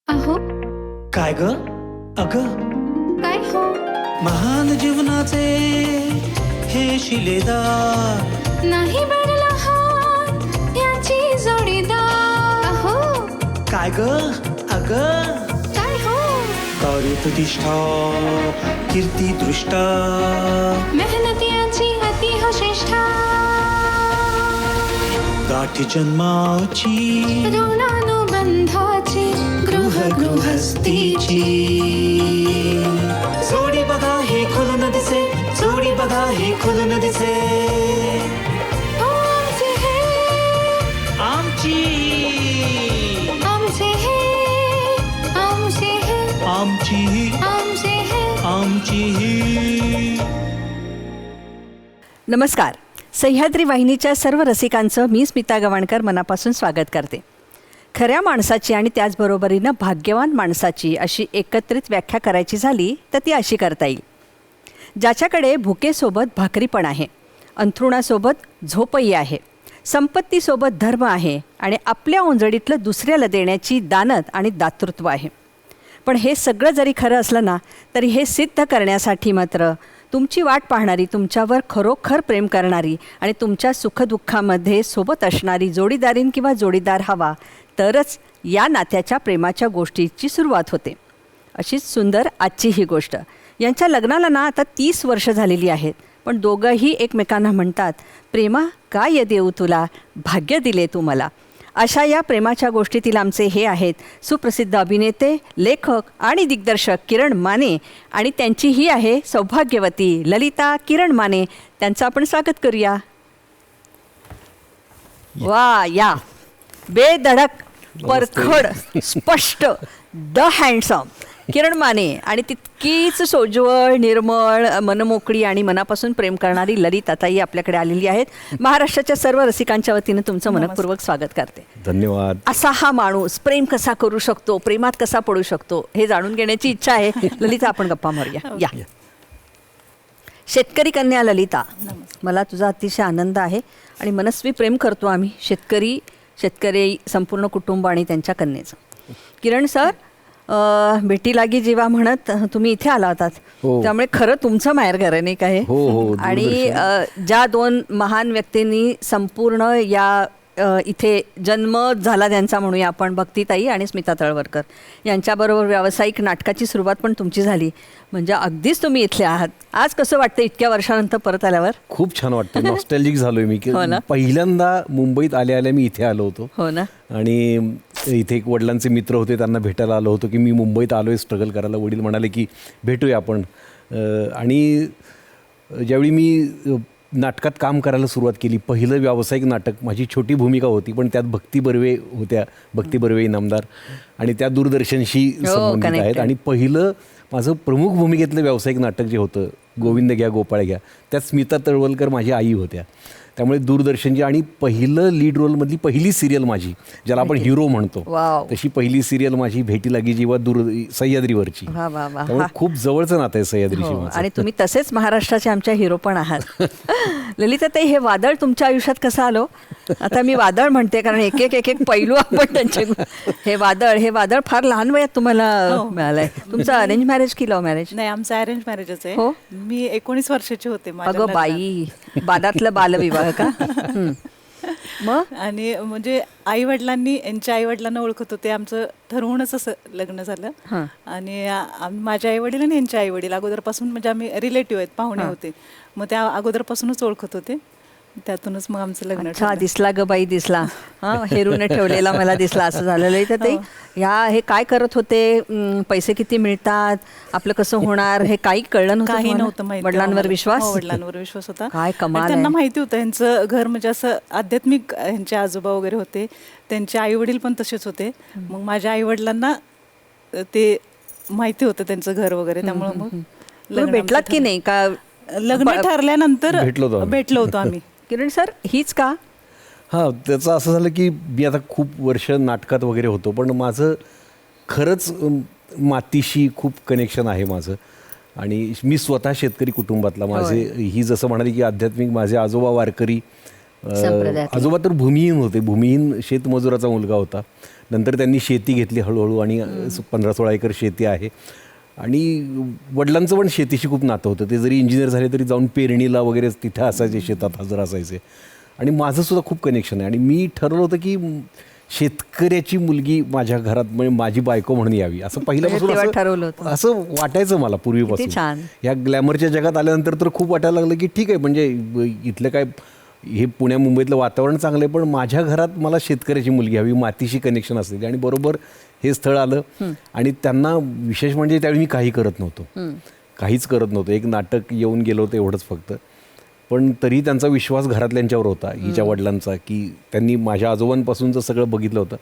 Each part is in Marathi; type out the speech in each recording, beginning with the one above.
अहो काय ग अग काय हो महान जीवनाचे हे शिलेदार नाही बनला हात याची जोडीदार. अहो काय ग अग काय हो कार्यप्रतिष्ठा कीर्ती दृष्टा मेहनत याची अति हो श्रेष्ठा. गाठी जन्माची ऋणानुबंधाची गृहस्थीची जोडी बघा ही खुलून दिसे जोडी बघा ही खुलून दिसे आमचे हे आमची आमचे हे आमचे हे आमची आमचे हे आमची. नमस्कार. सह्याद्री वाहिनीच्या सर्व रसिकांचं मी स्मिता गवाणकर मनापासून स्वागत करते. खऱ्या माणसाची आणि त्याचबरोबरीनं भाग्यवान माणसाची अशी एकत्रित व्याख्या करायची झाली तर ती अशी करता येईल. ज्याच्याकडे भुकेसोबत भाकरी पण आहे, अंथरुणासोबत झोपही आहे, संपत्तीसोबत धर्म आहे आणि आपल्या ओंजळीतलं दुसऱ्याला देण्याची दानत आणि दातृत्व आहे. पण हे सगळं जरी खरं असलं ना तरी हे सिद्ध करण्यासाठी मात्र तुमची वाट पाहणारी, तुमच्यावर खरोखर प्रेम करणारी आणि तुमच्या सुखदुःखामध्ये सोबत असणारी जोडीदारीन किंवा जोडीदार हवा, तरच या नात्याच्या प्रेमाच्या गोष्टीची सुरुवात होते. अशीच सुंदर आजची ही गोष्ट. यांच्या लग्नाला ना आता 30 वर्ष झालेली आहेत, पण दोघंही एकमेकांना म्हणतात, प्रेमा काय देऊ तुला, भाग्य दिले तू मला. अशा या प्रेमाच्या गोष्टीतील आमचे हे आहेत सुप्रसिद्ध अभिनेते, लेखक आणि दिग्दर्शक किरण माने आणि त्यांची ही आहे सौभाग्यवती ललिता किरण माने. त्यांचं आपण स्वागत करूया. वा, या बेधडक, परखड, स्पष्ट, द हँडसम किरण माने आणि तितकीच सोज्वळ, निर्मळ, मनमोकळी आणि मनापासून प्रेम करणारी ललिताताई आपल्याकडे आलेली आहेत. महाराष्ट्राच्या सर्व रसिकांच्या वतीनं तुमचं मनपूर्वक स्वागत करते. धन्यवाद. असा हा माणूस प्रेम कसा करू शकतो, प्रेमात कसा पडू शकतो हे जाणून घेण्याची इच्छा आहे. ललिता, आपण गप्पा मारूया. या. शेतकरी कन्या ललिता, मला तुझा अतिशय आनंद आहे आणि मनस्वी प्रेम करतो आम्ही शेतकरी संपूर्ण कुटुंब आणि त्यांच्या कन्येचं. किरण सर, भेटी लागी जीवा म्हणत तुम्ही इथे आला होतात. हो. त्यामुळे खरं तुमचं माहेरघर आहे नाही का हे? हो, आणि ज्या दोन महान व्यक्तींनी संपूर्ण या इथे जन्म झाला त्यांचा म्हणूया आपण, भक्तीताई आणि स्मिता तळवरकर यांच्याबरोबर व्यावसायिक नाटकाची सुरुवात पण तुमची झाली. म्हणजे अगदीच तुम्ही इथले आहात. आज कसं वाटतं इतक्या वर्षानंतर परत आल्यावर? खूप छान वाटतं. नॉस्टॅल्जिक झालोय मी. हो ना? पहिल्यांदा मुंबईत आल्या मी इथे आलो होतो. हो ना? आणि इथे एक वडिलांचे मित्र होते, त्यांना भेटायला आलो होतो की मी मुंबईत आलोय स्ट्रगल करायला. वडील म्हणाले की भेटूया आपण. आणि ज्यावेळी मी नाटकात काम करायला सुरुवात केली, पहिलं व्यावसायिक नाटक, माझी छोटी भूमिका होती पण त्यात भक्ती बर्वे होत्या, भक्ती बर्वे इनामदार, आणि त्या दूरदर्शनशी संबंधित आहेत. आणि पहिलं माझं प्रमुख भूमिकेतलं व्यावसायिक नाटक जे होतं गोविंद घ्या गोपाळ घ्या, त्यात स्मिता तळवलकर माझी आई होत्या. त्यामुळे दूरदर्शनची आणि पहिलं लीड रोलमधली पहिली सिरियल माझी, ज्याला आपण हिरो म्हणतो, तशी पहिली सिरियल माझी भेटी लागी जीवा सह्याद्रीवरची. त्यामुळे खूप जवळचं नातं आहे सह्याद्रीशी. आणि तुम्ही तसेच महाराष्ट्राचे आमच्या हिरो पण आहात. ललिताताई, हे वादळ तुमच्या आयुष्यात कसं आलो? आता मी वादळ म्हणते कारण एक एक पैलू आपण त्यांचे. हे वादळ फार लहान वयात तुम्हाला मिळालंय. तुमचं अरेंज मॅरेज की लव्ह मॅरेज? नाही, आमचं अरेंज मॅरेजच आहे. हो. मी 19 वर्षाची होते. अगं बाई, बादातलं बालविवाह का? मग आणि म्हणजे यांच्या आई वडिलांना ओळखत होते. आमचं ठरवूनच असं लग्न झालं. आणि माझ्या आई वडील आणि यांच्या आई वडील अगोदरपासून, म्हणजे आम्ही रिलेटिव्ह आहेत, पाहुणे होते, मग त्या अगोदरपासूनच ओळखत होते. त्यातूनच मग आमचं लग्न. अच्छा, दिसला ग बाई, दिसला. हेरूने ठेवलेला मला दिसला, असं झालेलं. तर ते हे काय करत होते, पैसे किती मिळतात, आपलं कसं होणार, हे काही कळलं नव्हतं? काही नव्हतं माहिती. वडिलांवर विश्वास? वडिलांवर विश्वास होता. काय कमाल. त्यांना माहिती होतं यांचं घर म्हणजे असं आध्यात्मिक, यांचे आजोबा वगैरे होते, त्यांचे आई वडील पण तसेच होते. मग माझ्या आई वडिलांना ते माहिती होतं त्यांचं घर वगैरे. त्यामुळे मग भेटलात की नाही का? लग्न ठरल्यानंतर भेटलो होतो आम्ही. किरण सर, हीच का? हां, त्याचं असं झालं की मी आता खूप वर्ष नाटकात वगैरे होतो, पण माझं खरंच मातीशी खूप कनेक्शन आहे माझं. आणि मी स्वतः शेतकरी कुटुंबातला. माझे ही जसं म्हणाली की आध्यात्मिक, माझे आजोबा वारकरी, संप्रदायातले. आजोबा तर भूमिहीन होते, भूमिहीन शेतमजुराचा मुलगा होता. नंतर त्यांनी शेती घेतली हळूहळू आणि 15-16 एकर शेती आहे. आणि वडिलांचं पण शेतीशी खूप नातं होतं. ते जरी इंजिनियर झाले तरी जाऊन पेरणीला वगैरे तिथं असायचे, शेतात हजर असायचे. आणि माझं सुद्धा खूप कनेक्शन आहे. आणि मी ठरवलं होतं की शेतकऱ्याची मुलगी माझ्या घरात म्हणजे माझी बायको म्हणून यावी, असं पहिल्यापासून तेव्हा ठरवलं होतं. असं वाटायचं मला पूर्वीपासून. किती छान. या ग्लॅमरच्या जगात आल्यानंतर तर खूप वाटायला लागलं की ठीक आहे, म्हणजे इथलं काय हे पुण्या मुंबईतलं वातावरण चांगलं आहे, पण माझ्या घरात मला शेतकऱ्याची मुलगी हवी, मातीशी कनेक्शन असलेली. आणि बरोबर हे स्थळ आलं. आणि त्यांना विशेष म्हणजे त्यावेळी मी काही करत नव्हतो, काहीच करत नव्हतं. एक नाटक येऊन गेलो होतं एवढंच फक्त. पण तरी त्यांचा विश्वास घरातल्यांच्यावर होता, हिच्या वडिलांचा, की त्यांनी माझ्या आजोबांपासूनचं सगळं बघितलं होतं.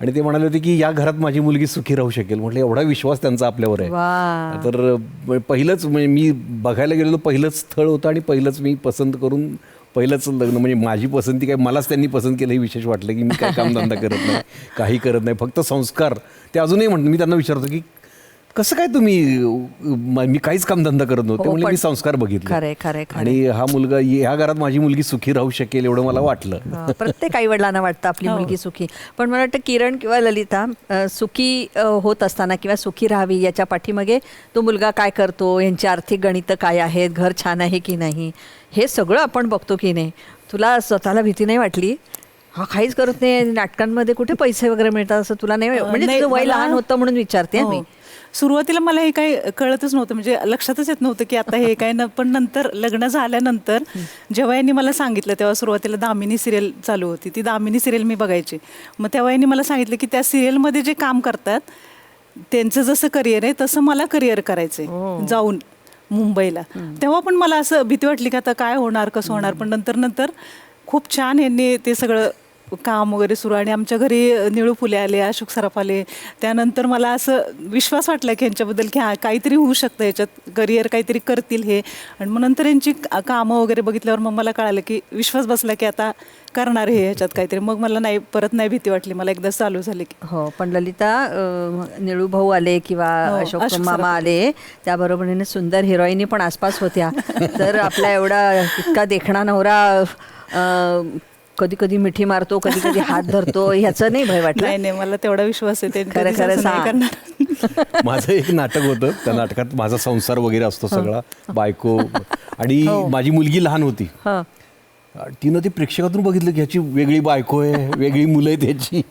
आणि ते म्हणाले होते की या घरात माझी मुलगी सुखी राहू शकेल. म्हटलं एवढा विश्वास त्यांचा आपल्यावर आहे. तर पहिलंच म्हणजे मी बघायला गेलेलो पहिलंच स्थळ होतं आणि पहिलंच मी पसंत करून पहिलंच लग्न, म्हणजे माझी पसंती काय मलाच त्यांनी पसंत केलं हे विशेष वाटलं, की मी काय कामधंदा करत नाही, काही करत नाही, फक्त संस्कार. ते अजूनही म्हणतो, मी त्यांना विचारतो की कसं काय तुम्ही, मी काहीच कामधंदा करत नव्हते, म्हणजे मी संस्कार बघितले. आणि हा मुलगा, ह्या घरात माझी मुलगी सुखी राहू शकेल एवढं मला वाटलं. प्रत्येक आई वडिलांना वाटतं आपली मुलगी सुखी. पण मला वाटतं किरण किंवा ललिता सुखी होत असताना किंवा सुखी राहावी याच्या पाठीमागे तो मुलगा काय करतो, यांची आर्थिक गणितं काय आहेत, घर छान आहे की नाही, हे सगळं आपण बघतो की नाही. तुला स्वतःला भीती नाही वाटली? हा काहीच करत नाही, नाटकांमध्ये कुठे पैसे वगैरे मिळतात असं तुला नाही? म्हणजे तुझं वय लहान होतं म्हणून विचारते मी. सुरुवातीला मला हे काही कळतच नव्हतं, म्हणजे लक्षातच येत नव्हतं की आता हे काय पण नंतर लग्न झाल्यानंतर जेव्हा यांनी मला सांगितलं, तेव्हा सुरुवातीला दामिनी सिरियल चालू होती, ती दामिनी सिरियल मी बघायची. मग तेव्हा यांनी मला सांगितलं की त्या सिरियलमध्ये जे काम करतात त्यांचं जसं करिअर आहे तसं मला करिअर करायचंय जाऊन मुंबईला. तेव्हा पण मला असं भीती वाटली की आता काय होणार, कसं होणार. पण नंतर खूप छान यांनी ते सगळं काम वगैरे सुरू. आणि आमच्या घरी निळू फुले आले, अशोक सराफ आले. त्यानंतर मला असं विश्वास वाटला की यांच्याबद्दल की काहीतरी होऊ शकतं, याच्यात करिअर काहीतरी करतील हे. आणि मग नंतर यांची कामं वगैरे बघितल्यावर मग मला कळालं की विश्वास बसला की आता करणार हे ह्याच्यात काहीतरी. मग मला परत नाही भीती वाटली, मला एकदा चालू झाले की. हो, पण ललिता, निळू भाऊ आले किंवा अशोक मामा आले, त्याबरोबरीने सुंदर हिरोईनी पण आसपास होत्या. तर आपला एवढा इतका देखणा नवरा कधी कधी मिठी मारतो, कधी कधी हात धरतो, ह्याचं नाही भय वाटलं? नाही, मला तेवढा विश्वास आहे. माझं एक नाटक होतं, त्या नाटकात माझा संसार वगैरे असतो सगळा, बायको. आणि माझी मुलगी लहान होती. तिनं ते प्रेक्षकातून बघितलं की ह्याची वेगळी बायको आहे, वेगळी मुलं आहेत त्याची.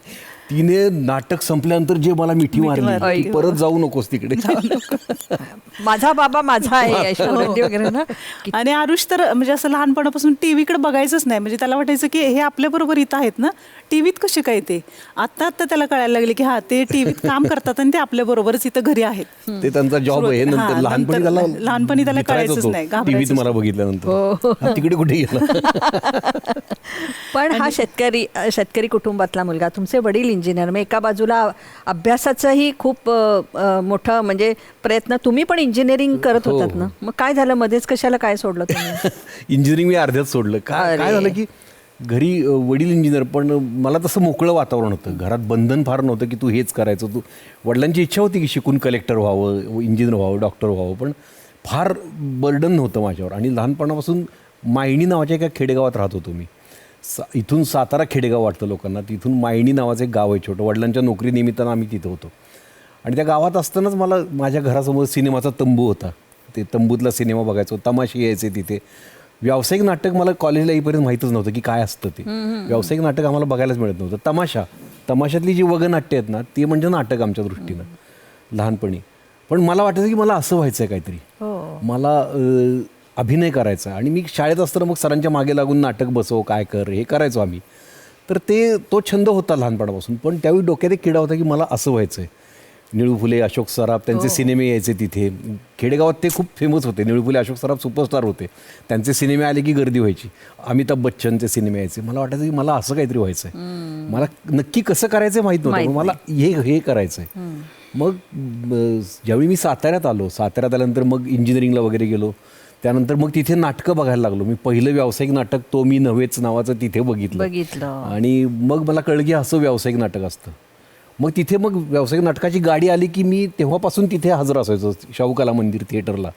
तिने नाटक संपल्यानंतर जे मला मिठी मारली, की परत जाऊ नकोस तिकडे, माझा बाबा माझा आहे वगैरे ना. आणि आरुष तर म्हणजे असं लहानपणापासून टीव्हीकडे बघायचंच नाही. म्हणजे त्याला वाटायचं की हे आपल्या बरोबर इथं आहेत ना, टीव्हीत कसे काय ते. आता त्याला कळायला लागले की हा, ते टीव्हीत काम करतात आणि ते आपल्या बरोबरच इथं घरी आहेत, ते त्यांचा जॉब आहे. नंतर लहानपणी त्याला कळायचंच नाही, टीव्हीत मला बघितल्यानंतर तिकडे कुठे गेला. पण हा शेतकरी कुटुंबातला मुलगा, तुमचे वडील इंजिनियर, मग एका बाजूला अभ्यासाचंही खूप मोठं म्हणजे प्रयत्न, तुम्ही पण इंजिनिअरिंग करत होतात ना, मग काय झालं मध्येच, कशाला काय सोडलं तुम्ही? इंजिनिअरिंग मी अर्ध्यात सोडलं. काय झालं की घरी वडील इंजिनियर, पण मला तसं मोकळं वातावरण होतं, घरात बंधन फार नव्हतं की तू हेच करायचं. तू, वडिलांची इच्छा होती की शिकून कलेक्टर व्हावं, इंजिनियर व्हावं, डॉक्टर व्हावं, पण फार बर्डन नव्हतं माझ्यावर. आणि लहानपणापासून मायणी नावाच्या एका खेडेगावात राहत होतो मी. इथून सातारा खेडेगाव वाटतं लोकांना, तिथून मायणी नावाचं एक गाव आहे छोटं. वडिलांच्या नोकरी निमित्तानं आम्ही तिथं होतो. आणि त्या गावात असतानाच मला माझ्या घरासमोर सिनेमाचा तंबू होता, ते तंबूतला सिनेमा बघायचो, तमाशे यायचे तिथे. व्यावसायिक नाटक मला कॉलेजला येईपर्यंत माहीतच नव्हतं की काय असतं ते. व्यावसायिक नाटक आम्हाला बघायलाच मिळत नव्हतं. तमाशातली जी वगनाट्य आहेत ना, ती म्हणजे नाटक आमच्या दृष्टीनं लहानपणी. पण मला वाटायचं की मला असं व्हायचं आहे काहीतरी, मला अभिनय करायचा. आणि मी शाळेत असताना मग सरांच्या मागे लागून नाटक बसव, काय कर, हे करायचो आम्ही. तर तो छंद होता लहानपणापासून. पण त्यावेळी डोक्यात एक किडा होता की मला असं व्हायचं आहे. निळू फुले, अशोक सराफ, त्यांचे सिनेमे यायचे तिथे खेडेगावात, ते खूप फेमस होते. निळू फुले, अशोक सराफ सुपरस्टार होते, त्यांचे सिनेमे आले की गर्दी व्हायची. अमिताभ बच्चनचे सिनेमे यायचे. मला वाटायचं की मला असं काहीतरी व्हायचं आहे. मला नक्की कसं करायचं माहीत नव्हतं, मला हे करायचं आहे. मग ज्यावेळी मी साताऱ्यात आल्यानंतर मग इंजिनिअरिंगला वगैरे गेलो. त्यानंतर मग तिथे नाटकं बघायला लागलो. मी पहिलं व्यावसायिक नाटक तो मी नव्हेच नावाचं तिथे बघितलं. आणि मग मला कळलं की असं व्यावसायिक नाटक असतं. मग तिथे मग व्यावसायिक नाटकाची गाडी आली की मी तेव्हापासून तिथे हजर असायचो, शाहू कला मंदिर थिएटरला.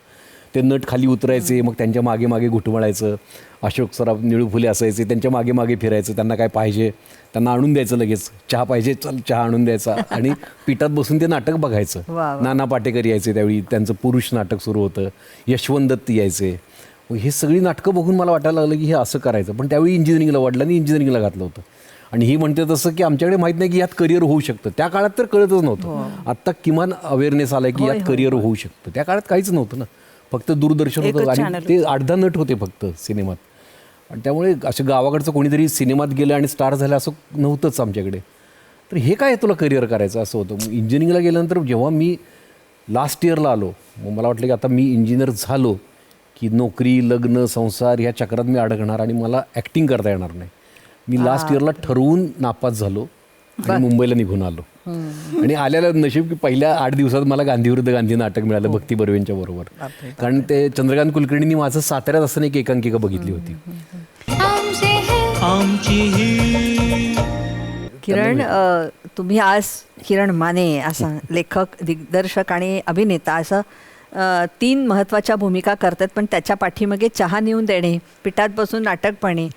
ते नट खाली उतरायचे, मग त्यांच्या मागे मागे घुटमळायचं. अशोक सराफ, निळू फुले असायचे, त्यांच्या मागे मागे फिरायचं. त्यांना काय पाहिजे त्यांना आणून द्यायचं, लगेच चहा पाहिजे चल चहा आणून द्यायचा आणि पिठात बसून ते नाटक बघायचं. नाना पाटेकर यायचे त्यावेळी, त्यांचं पुरुष नाटक सुरू होतं. यशवंत दत्त यायचे. मग हे सगळी नाटकं बघून मला वाटायला लागलं की हे असं करायचं. पण त्यावेळी इंजिनिअरिंगला, वडिलांनी इंजिनिअरिंगला घातलं होतं. आणि ही म्हणते तसं की आमच्याकडे माहीत नाही की यात करिअर होऊ शकतं. त्या काळात तर कळतच नव्हतं. आत्ता किमान अवेअरनेस आला की यात करिअर होऊ शकतं. त्या काळात काहीच नव्हतं ना, फक्त दूरदर्शन होतं आणि ते 8-10 नट होते फक्त सिनेमात. आणि त्यामुळे असं गावाकडचं कोणीतरी सिनेमात गेलं आणि स्टार झालं असं नव्हतंच आमच्याकडे. तर हे काय तुला करिअर करायचं असं होतं. मग इंजिनिअरिंगला गेल्यानंतर जेव्हा मी लास्ट इयरला आलो, मग मला वाटलं की आता मी इंजिनियर झालो की नोकरी, लग्न, संसार ह्या चक्रात मी अडकणार आणि मला ॲक्टिंग करता येणार नाही. मी लास्ट इयरला ठरवून नापास झालो आणि मुंबईला निघून आलो. आणि आल्याला नशीब की पहिल्या 8 दिवसात मला गांधी विरुद्ध गांधी नाटक मिळालं भक्ती बर्वेंच्या बरोबर. कारण ते चंद्रकांत कुलकर्णींनी माझं साताऱ्यात असताना एक एकांकिका बघितली होती. किरण, तुम्ही आज किरण माने असा लेखक, दिग्दर्शक आणि अभिनेता असं 3 महत्त्वाच्या भूमिका करतात. पण त्याच्या पाठीमागे चहा नेऊन देणे, पिठात बसून नाटकपणे,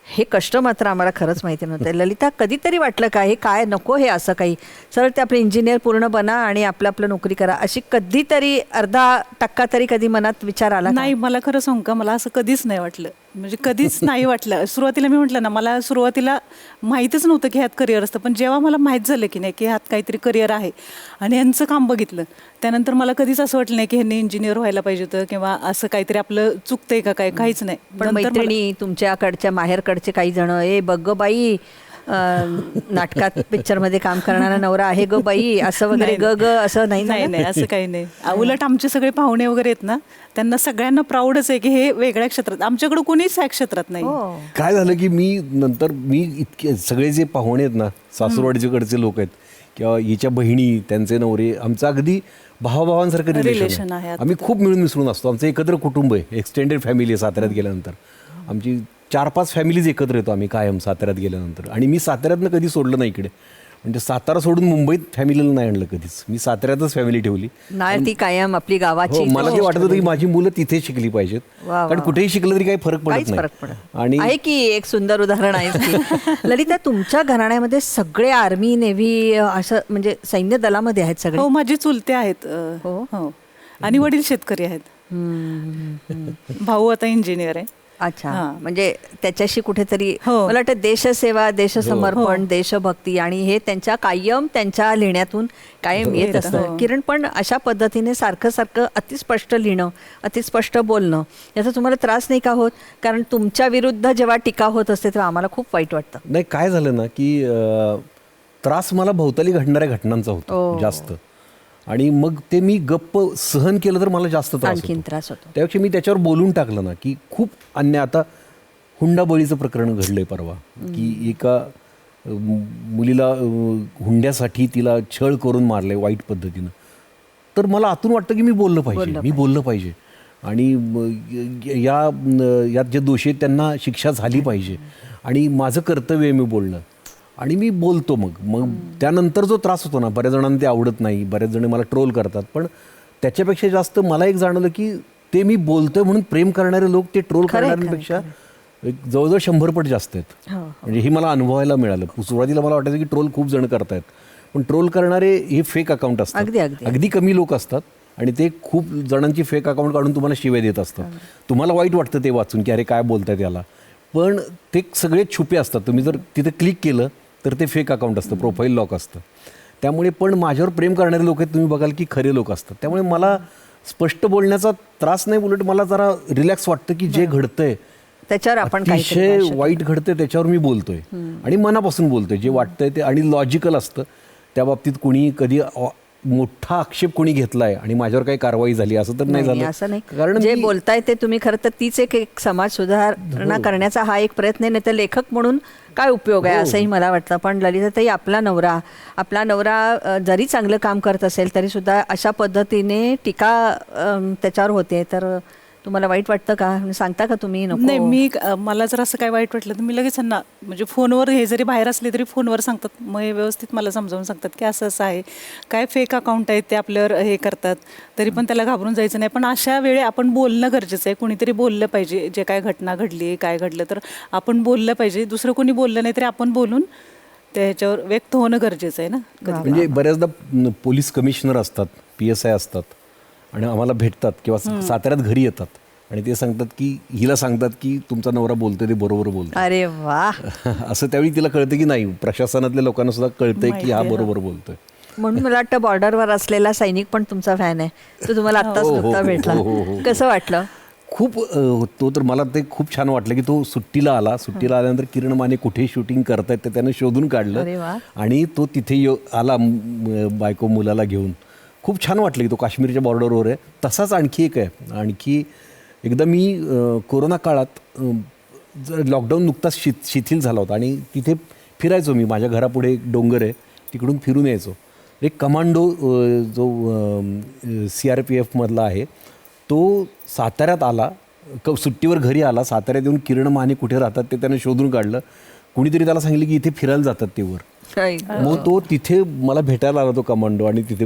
हे कष्ट मात्र आम्हाला खरंच माहिती नव्हतं. ललिता, कधीतरी वाटलं का हे काय नको, हे असं काही सरळ ते आपले इंजिनियर पूर्ण बना आणि आपलं नोकरी करा, अशी कधीतरी अर्धा टक्का तरी कधी मनात विचार आला? नाही, मला खरं सांगू का, मला असं कधीच नाही वाटलं. म्हणजे कधीच नाही वाटलं. सुरुवातीला मी म्हटलं ना, मला सुरुवातीला माहीतच नव्हतं की ह्यात करिअर असतं. पण जेव्हा मला माहीत झालं की नाही की ह्यात काहीतरी करिअर आहे आणि यांचं काम बघितलं, त्यानंतर मला कधीच असं वाटलं नाही की ह्यांनी इंजिनियर व्हायला पाहिजे होतं किंवा असं काहीतरी आपलं चुकतंय का, काय काहीच नाही. पण मैत्रिणी, तुमच्याकडच्या माहेरकडचे काही जण, ए बघ ग बाई, नाटकात पिक्चरमध्ये काम करणारा नवरा आहे ग बाई, असं वगैरे ग ग असं नाही? नाही, असं काही नाही. उलट आमचे सगळे पाहुणे वगैरे आहेत ना, त्यांना सगळ्यांना प्राऊडच आहे की हे वेगळ्या क्षेत्रात, आमच्याकडे कोणीच ह्या क्षेत्रात नाही. काय झालं की मी इतके सगळे जे पाहुणे आहेत ना, सासूरवाडीकडचे लोक आहेत किंवा हिच्या बहिणी, त्यांचे नवरे, आमचं अगदी भावाभावांसारखं रिलेशन आहे. आम्ही खूप मिळून मिसळून असतो. आमचं एकत्र कुटुंब आहे, एक्सटेंडेड फॅमिली आहे. साताऱ्यात गेल्यानंतर आमची 4-5 फॅमिलीज एकत्र येतो आम्ही कायम साताऱ्यात गेल्यानंतर. आणि मी साताऱ्यातनं कधी सोडलं नाही इकडे. म्हणजे सातारा सोडून मुंबईत फॅमिलीला नाही आणलं कधीच. मी साताऱ्यातच फॅमिली ठेवली. नाही, ती कायम आपली गावाची. मला ते वाटत होतं की माझी मुलं तिथे शिकली पाहिजेत, कारण कुठेही शिकलं तरी काही फरक पडत नाही. आणि आहे की एक सुंदर उदाहरण आहे. ललिता, तुमच्या घराण्यामध्ये सगळे आर्मी, नेव्ही असं म्हणजे सैन्य दलामध्ये आहेत सगळे? हो, माझे चुलते आहेत. हो, आणि वडील शेतकरी आहेत. भाऊ आता इंजिनियर आहे. अच्छा, म्हणजे त्याच्याशी कुठेतरी मला वाटतं देशसेवा, देशसमर्पण, देशभक्ती आणि हे त्यांच्या लिहिण्यातून कायम येत असतं. किरण, पण अशा पद्धतीने सारखं अतिस्पष्ट लिहिणं, अतिस्पष्ट बोलणं, याचा तुम्हाला त्रास नाही का होत? कारण तुमच्या विरुद्ध जेव्हा टीका होत असते तेव्हा आम्हाला खूप वाईट वाटतं. नाही, काय झालं ना की त्रास मला भोवताली घडणाऱ्या घटनांचा होतो जास्त. आणि मग ते मी गप्प सहन केलं तर मला जास्त त्रास होतो. त्यापेक्षा मी त्याच्यावर बोलून टाकलं ना की खूप अन्याय. आता हुंडाबळीचं प्रकरण घडलंय परवा, की एका मुलीला हुंड्यासाठी तिला छळ करून मारलंय वाईट पद्धतीनं. तर मला आतून वाटतं की मी बोललं पाहिजे आणि यात जे दोषी आहेत त्यांना शिक्षा झाली पाहिजे आणि माझं कर्तव्य आहे मी बोलणं. आणि मी बोलतो. मग त्यानंतर जो त्रास होतो ना, बऱ्याच जणांना ते आवडत नाही, बऱ्याच जण मला ट्रोल करतात. पण त्याच्यापेक्षा जास्त मला एक जाणवलं की ते मी बोलतोय म्हणून प्रेम करणारे लोक ते ट्रोल करणाऱ्यांपेक्षा जवळजवळ 100 पट जास्त आहेत. म्हणजे हे मला अनुभवायला मिळालं. सुरुवातीला मला वाटायचं की ट्रोल खूप जण करतायत, पण ट्रोल करणारे हे फेक अकाउंट असतात. अगदी कमी लोक असतात आणि ते खूप जणांची फेक अकाउंट काढून तुम्हाला शिव्या देत असतात. तुम्हाला वाईट वाटतं ते वाचून की अरे काय बोलतायत याला, पण ते सगळे छुपे असतात. तुम्ही जर तिथे क्लिक केलं तर ते फेक अकाउंट असतं, प्रोफाईल लॉक असतं. त्यामुळे पण माझ्यावर प्रेम करणारे लोक आहेत, तुम्ही बघाल की खरे लोक असतात. त्यामुळे मला स्पष्ट बोलण्याचा त्रास नाही, उलट मला जरा रिलॅक्स वाटतं की जे घडतंय त्याच्यावर आपण अतिशय वाईट घडतंय त्याच्यावर मी बोलतोय आणि मनापासून बोलतोय. जे वाटतंय ते आणि लॉजिकल असतं. त्या बाबतीत कुणी कधी मोठा आक्षेप कोणी घेतलाय आणि माझ्यावर काही कारवाई झाली असं तर नाही झालं. असं नाही, कारण जे बोलताय ते तुम्ही खरं तर तीच एक समाज सुधारणा करण्याचा हा एक प्रयत्न आहे. नाही तर लेखक म्हणून काय उपयोग आहे असंही मला वाटतं. पण ललिताताई, आपला नवरा जरी चांगलं काम करत असेल तरी सुद्धा अशा पद्धतीने टीका त्याच्यावर होते, तर तुम्हाला वाईट वाटतं का? म्हणजे सांगता का तुम्ही नको? नाही, मला जर असं काय वाईट वाटलं तर मी लगेच त्यांना म्हणजे फोनवर, हे जरी बाहेर असले तरी फोनवर सांगतात. मग हे व्यवस्थित मला समजावून सांगतात की असं असं आहे, काय फेक अकाउंट आहेत ते आपल्यावर हे करतात, तरी पण त्याला घाबरून जायचं नाही. पण अशा वेळी आपण बोलणं गरजेचं आहे. कोणीतरी बोललं पाहिजे. जे काय घटना घडली, काय घडलं तर आपण बोललं पाहिजे. दुसरं कोणी बोललं नाही तरी आपण बोलून त्याच्यावर व्यक्त होणं गरजेचं आहे ना. म्हणजे बऱ्याचदा पोलीस कमिशनर असतात, PSI असतात आणि आम्हाला भेटतात किंवा साताऱ्यात घरी येतात आणि ते सांगतात की हिला सांगतात की तुमचा नवरा बोलतोय ते बरोबर बोलतोय. अरे वा. असं त्यावेळी तिला कळतं की नाही, प्रशासनातल्या लोकांना सुद्धा कळतंय की हा बरोबर बोलतोय. म्हणून मला वाटतं बॉर्डरवर असलेला सैनिक पण तुमचा फॅन आहे. तो तुम्हाला आत्ताच नुकता भेटला. कसं वाटलं? खूप तो तर मला ते खूप छान वाटलं की तो सुट्टीला आल्यानंतर किरण माने कुठे शूटिंग करतायत ते त्यानं शोधून अरे काढलं वा. आणि तो तिथे आला बायको मुलाला घेऊन. खूप छान वाटलं की तो काश्मीरच्या बॉर्डरवर आहे. तसाच आणखी एक आहे. आणखी एकदा मी कोरोना काळात लॉकडाऊन नुकताच शिथिल झाला होता आणि तिथे फिरायचो मी. माझ्या घरापुढे एक डोंगर आहे, तिकडून फिरून यायचो. एक कमांडो जो CRPF मधला आहे तो साताऱ्यात आला, सुट्टीवर घरी आला. साताऱ्यात येऊन किरण माने कुठे राहतात ते त्यानं शोधून काढलं. कुणीतरी त्याला सांगितलं की इथे फिरायला जातात ते वर. मग तो तिथे मला भेटायला आला तो कमांडो आणि तिथे